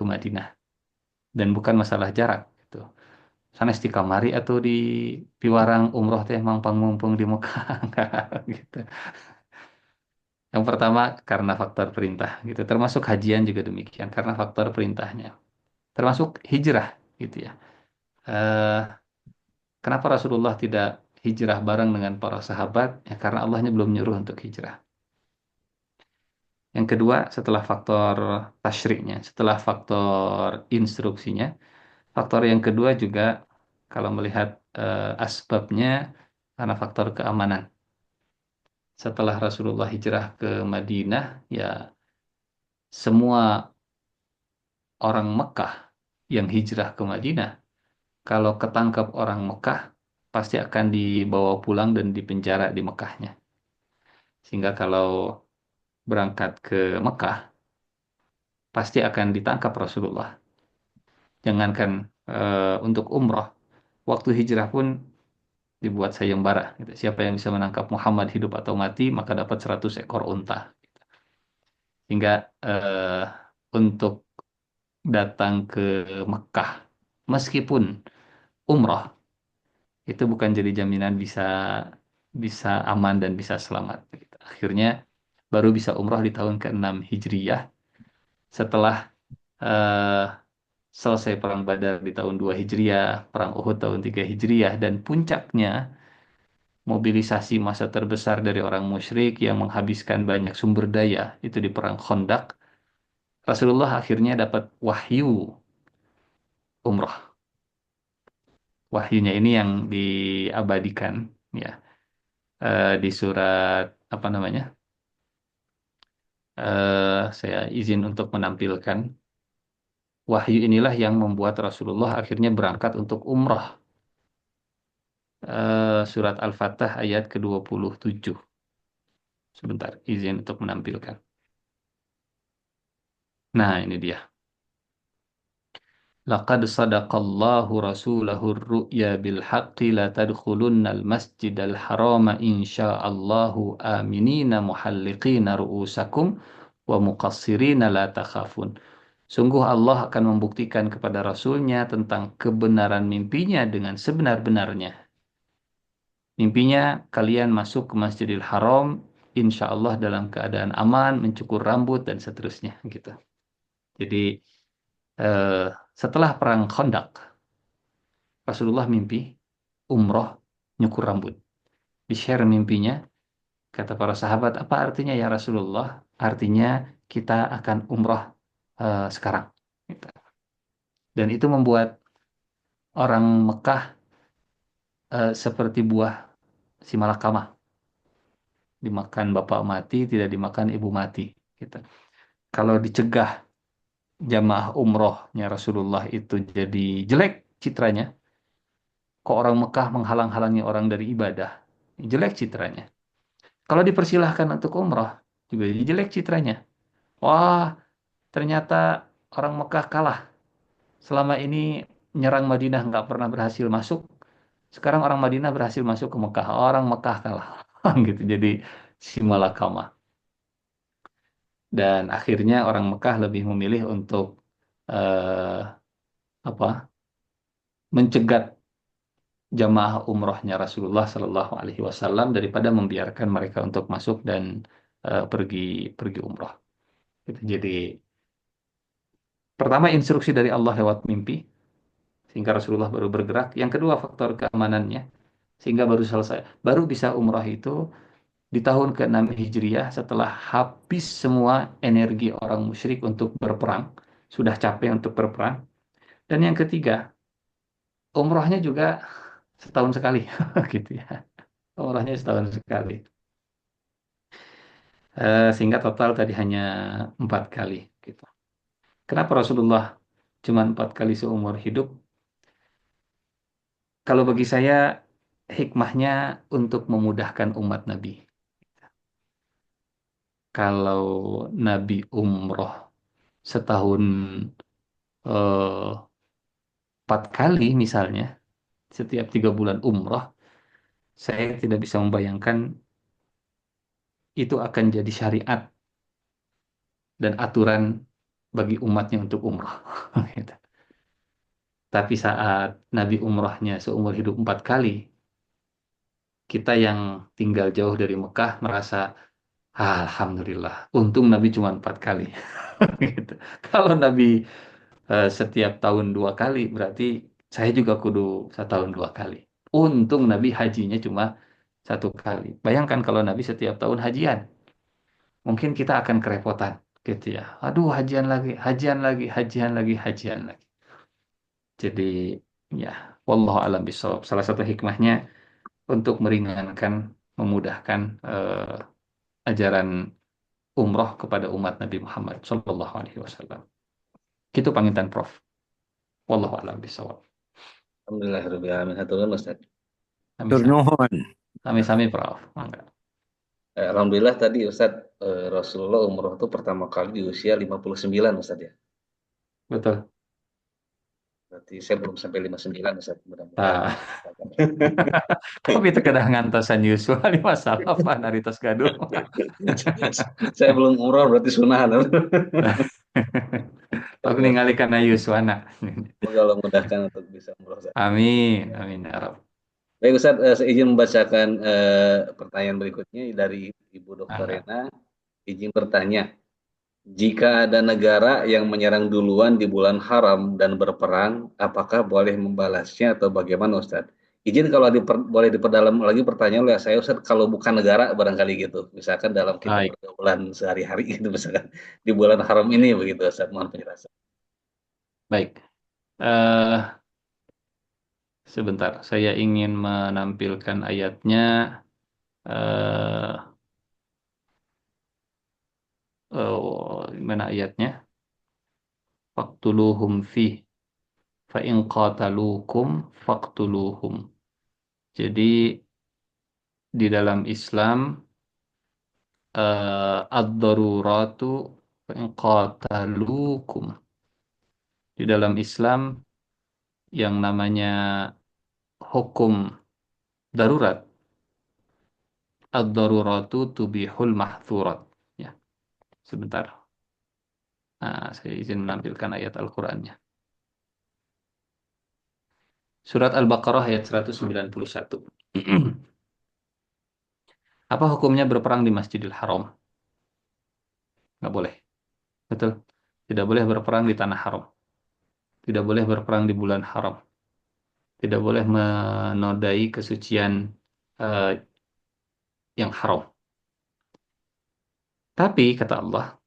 Madinah, dan bukan masalah jarak. Gitu. Sanes di kamari atau di piwarang umroh teh mangpang mumpung di Mekah, gitu. Yang pertama karena faktor perintah gitu. Termasuk hajian juga demikian karena faktor perintahnya. Termasuk hijrah gitu ya. Eh, Kenapa Rasulullah tidak hijrah bareng dengan para sahabat? Ya karena Allahnya belum nyuruh untuk hijrah. Yang kedua, setelah faktor tasyriknya, setelah faktor instruksinya, faktor yang kedua juga kalau melihat asbabnya karena faktor keamanan. Setelah Rasulullah hijrah ke Madinah, ya semua orang Mekah yang hijrah ke Madinah, kalau ketangkap orang Mekah, pasti akan dibawa pulang dan dipenjara di Mekahnya. Sehingga kalau berangkat ke Mekah, pasti akan ditangkap Rasulullah. Jangankan untuk umroh, waktu hijrah pun dibuat sayembara. Gitu. Siapa yang bisa menangkap Muhammad hidup atau mati, maka dapat 100 ekor unta. Hingga untuk datang ke Mekah, meskipun umroh, itu bukan jadi jaminan bisa bisa aman dan bisa selamat. Gitu. Akhirnya baru bisa umroh di tahun ke-6 Hijriyah setelah eh, selesai Perang Badar di tahun 2 Hijriyah, Perang Uhud tahun 3 Hijriyah, dan puncaknya mobilisasi massa terbesar dari orang musyrik yang menghabiskan banyak sumber daya itu di Perang Khandaq. Rasulullah akhirnya dapat wahyu umroh. Wahyunya ini yang diabadikan ya di surat apa namanya? Saya izin untuk menampilkan wahyu inilah yang membuat Rasulullah akhirnya berangkat untuk umrah. Surat Al-Fatah ayat ke-27. Sebentar, izin untuk menampilkan. Nah, ini dia. Laqad sadaqallahu rasulahu ar-ru'ya bil haqqi la tadkhulunnal masjidal harama insyaallahu aminina muhalliqina ru'usakum wa muqassirina la takhafun. Sungguh Allah akan membuktikan kepada Rasulnya tentang kebenaran mimpinya dengan sebenar-benarnya. Mimpinya kalian masuk ke Masjidil Haram, insya Allah dalam keadaan aman, mencukur rambut dan seterusnya gitu. Jadi eh, setelah perang Khandaq, Rasulullah mimpi umroh nyukur rambut. Di-share mimpinya, kata para sahabat, apa artinya ya Rasulullah? Artinya kita akan umroh sekarang. Gitu. Dan itu membuat orang Mekah seperti buah si malakama, dimakan bapak mati, tidak dimakan ibu mati. Gitu. Kalau dicegah jamaah umrohnya Rasulullah itu jadi jelek citranya, kok orang Mekah menghalang-halangi orang dari ibadah, jelek citranya. Kalau dipersilahkan untuk umroh, juga jadi jelek citranya. Wah, ternyata orang Mekah kalah. Selama ini nyerang Madinah nggak pernah berhasil masuk. Sekarang orang Madinah berhasil masuk ke Mekah. Orang Mekah kalah. Gitu. Jadi si malakama. Dan akhirnya orang Mekah lebih memilih untuk eh, apa? Mencegat jamaah umrohnya Rasulullah Shallallahu Alaihi Wasallam daripada membiarkan mereka untuk masuk dan pergi pergi umroh. Gitu. Jadi pertama instruksi dari Allah lewat mimpi sehingga Rasulullah baru bergerak. Yang kedua faktor keamanannya sehingga baru selesai, baru bisa umroh itu di tahun ke-6 Hijriah setelah habis semua energi orang musyrik untuk berperang, sudah capek untuk berperang. Dan yang ketiga, umrohnya juga setahun sekali, gitu ya. Umrohnya setahun sekali. Sehingga total tadi hanya 4 kali. Gitu. Kenapa Rasulullah cuma 4 kali seumur hidup? Kalau bagi saya, hikmahnya untuk memudahkan umat Nabi. kalau Nabi umroh setahun 4 kali misalnya, setiap 3 bulan umroh, saya tidak bisa membayangkan itu akan jadi syariat dan aturan bagi umatnya untuk umroh. Gitu. Tapi saat Nabi umrohnya seumur hidup 4 kali, kita yang tinggal jauh dari Mekah merasa, Alhamdulillah, untung Nabi cuma 4 kali. Gitu. Kalau Nabi setiap tahun 2 kali, berarti saya juga kudu setahun 2 kali. Untung Nabi hajinya cuma 1 kali. Bayangkan kalau Nabi setiap tahun hajian, mungkin kita akan kerepotan, gitu ya. Aduh, hajian lagi, hajian lagi, hajian lagi, hajian lagi. Jadi, ya, wallahu alam bishawab. Salah satu hikmahnya untuk meringankan, memudahkan ajaran umroh kepada umat Nabi Muhammad Sallallahu Alaihi Wasallam. Itu panggilan Prof. Wallahu a'lam bishawab. Alhamdulillahirabbil alamin. Hatur nuhun Ustaz. Tur Sami-sami. nuhun. Sami-sami Prof. Mangga. Alhamdulillah tadi Ustaz, Rasulullah umroh itu pertama kali di usia 59 Ustaz ya. Betul. Berarti saya belum sampai 59 Ustaz, mudah-mudahan. Nah, tapi terkadang ngantosan Yusuf ini masalah apa naritos gaduh. Saya belum umroh berarti sunah. Tapi ningali kana Yusuf anak. Semoga Allah mudahkan untuk bisa umroh Ustaz. Amin, amin ya Rabb. Baik Ustaz, saya izin membacakan pertanyaan berikutnya dari Ibu Dr. Mangga. Rena. Izin bertanya, jika ada negara yang menyerang duluan di bulan haram dan berperang, apakah boleh membalasnya atau bagaimana Ustaz? Izin kalau boleh diperdalam lagi pertanyaan oleh saya Ustaz, kalau bukan negara barangkali gitu. Misalkan dalam kita Baik, pergaulan sehari-hari gitu misalkan di bulan haram ini begitu Ustaz, mohon penjelasan. baik. Sebentar, saya ingin menampilkan ayatnya. eh Mana ayatnya? Faqtuluhum fi fa in qataluukum faqtuluhum. Jadi di dalam Islam ad-daruratu fa in qataluukum. Di dalam Islam yang namanya hukum darurat, ad-daruratu tubihul mahdzurat. Ya, sebentar. Nah, saya izin menampilkan ayat Al-Qur'annya. Surat Al-Baqarah ayat 191. Apa hukumnya berperang di Masjidil Haram? Nggak boleh. Betul. Tidak boleh berperang di tanah haram. Tidak boleh berperang di bulan haram. Tidak boleh menodai kesucian eh, yang haram. Tapi, kata Allah,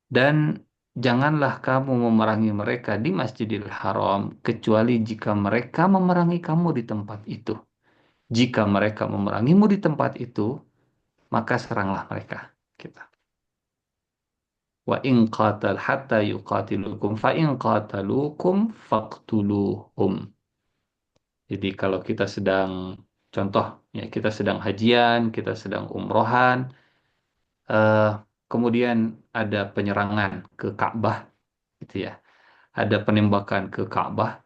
dan janganlah kamu memerangi mereka di Masjidil Haram, kecuali jika mereka memerangi kamu di tempat itu. Jika mereka memerangimu di tempat itu, maka seranglah mereka. Kita. Wa in qatal hatta yuqatilukum fa in qatalukum faqtuluhum. Jadi kalau kita sedang contoh ya kita sedang hajian, kita sedang umrohan, eh, kemudian ada penyerangan ke Ka'bah gitu ya. Ada penembakan ke Ka'bah,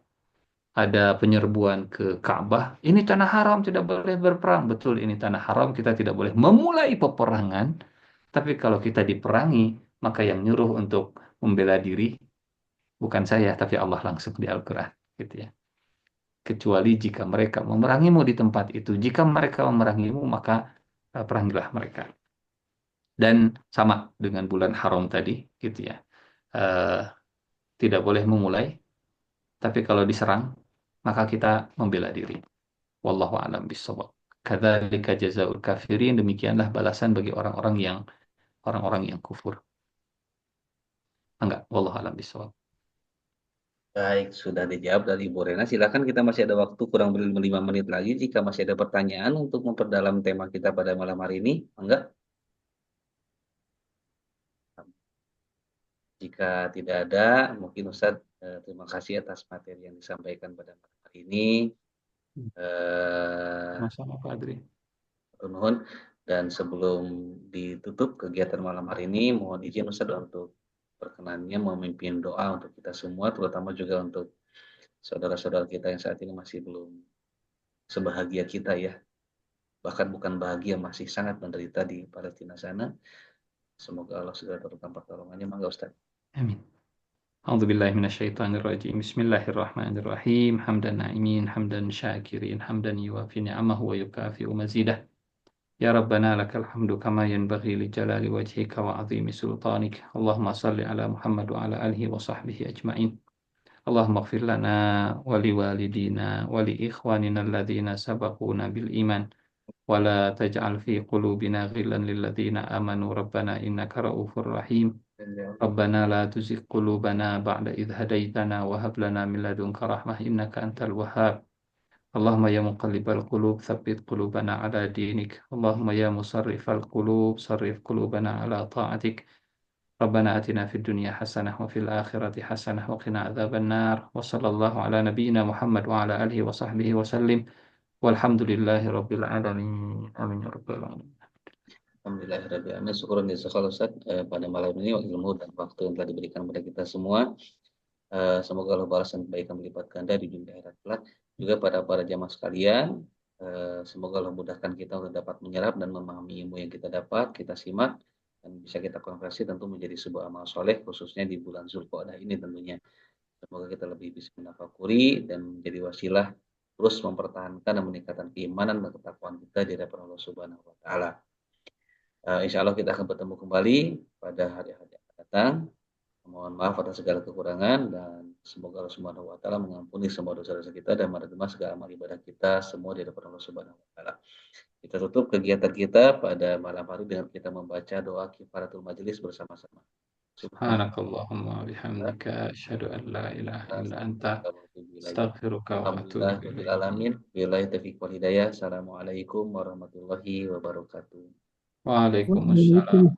ada penyerbuan ke Ka'bah. Ini tanah haram, tidak boleh berperang. Betul, ini tanah haram, kita tidak boleh memulai peperangan. Tapi kalau kita diperangi, maka yang nyuruh untuk membela diri bukan saya, tapi Allah langsung di Al-Quran. Gitu ya. Kecuali jika mereka memerangimu di tempat itu. Jika mereka memerangimu, maka perangilah mereka. Dan sama dengan bulan haram tadi, gitu ya. Eh, Tidak boleh memulai, tapi kalau diserang, maka kita membela diri. Wallahu a'lam bishawab. Kadzalika jazaul kafirin, demikianlah balasan bagi orang-orang yang kufur. Enggak, wallahu a'lam bishawab. Baik, sudah dijawab dari Ibu Rena. Silakan kita masih ada waktu kurang lebih 5 menit lagi. Jika masih ada pertanyaan untuk memperdalam tema kita pada malam hari ini, enggak? Jika tidak ada, mungkin Ustadz terima kasih atas materi yang disampaikan pada malam hari ini. Eh, Masalah Pak Adri. Nuhun. Dan sebelum ditutup kegiatan malam hari ini, mohon izin Ustaz untuk perkenannya memimpin doa untuk kita semua, terutama juga untuk saudara-saudara kita yang saat ini masih belum sebahagia kita ya. Bahkan bukan bahagia, masih sangat menderita di Palestina sana. Semoga Allah segera turunkan pertolongannya. Mangga Ustaz. Amin. أعوذ بالله من الشيطان الرجيم بسم الله الرحمن الرحيم حمدا ناعمين حمدا شاكرين حمدا يوافي نعمه ويكافئ مزيده يا ربنا لك الحمد كما ينبغي لجلال وجهك وعظيم سلطانك اللهم صل على محمد وعلى آله وصحبه أجمعين اللهم اغفر لنا ولوالدينا ولإخواننا الذين سبقونا بالإيمان ولا تجعل في قلوبنا غلا للذين آمنوا ربنا إنك رؤوف رحيم ربنا لا تزغ قلوبنا بعد إذ هديتنا وهب لنا من لدنك رحمة إنك أنت الوهاب اللهم يا مقلب القلوب ثبت قلوبنا على دينك اللهم يا مصرف القلوب صرف قلوبنا على طاعتك ربنا آتنا في الدنيا حسنة وفي الآخرة حسنة وقنا عذاب النار وصلى الله على نبينا محمد وعلى آله وصحبه وسلم والحمد لله رب العالمين آمين يا رب العالمين. Alhamdulillahirrahmanirrahim. Syukuran jazakallahu Ustaz pada malam ini ilmu dan waktu yang telah diberikan kepada kita semua. Semoga Allah balas dan kebaikan melipat ganda di dunia akhirat kelak. Juga pada para jamaah sekalian, semoga Allah mudahkan kita untuk dapat menyerap dan memahami ilmu yang kita dapat, kita simak dan bisa kita konversi tentu menjadi sebuah amal soleh khususnya di bulan Zulqa'dah ini tentunya. Semoga kita lebih bisa menafakuri dan menjadi wasilah terus mempertahankan dan meningkatkan keimanan dan ketakwaan kita di hadapan Allah Subhanahu wa taala. Insya Allah kita akan bertemu kembali pada hari-hari yang akan datang. Mohon maaf atas segala kekurangan dan semoga Allah Subhanahu wa taala mengampuni semua dosa-dosa kita dan menerima segala amal ibadah kita semua di hadapan Allah Subhanahu wa taala. Kita tutup kegiatan kita pada malam hari dengan kita membaca doa kifaratul majelis bersama-sama. Subhanakallahumma bihamdika asyhadu an la ilaha illa anta astaghfiruka wa atubu ilaik. Alamin. Billahi taufiq wal hidayah. Assalamualaikum warahmatullahi wabarakatuh. Waalaikumsalam.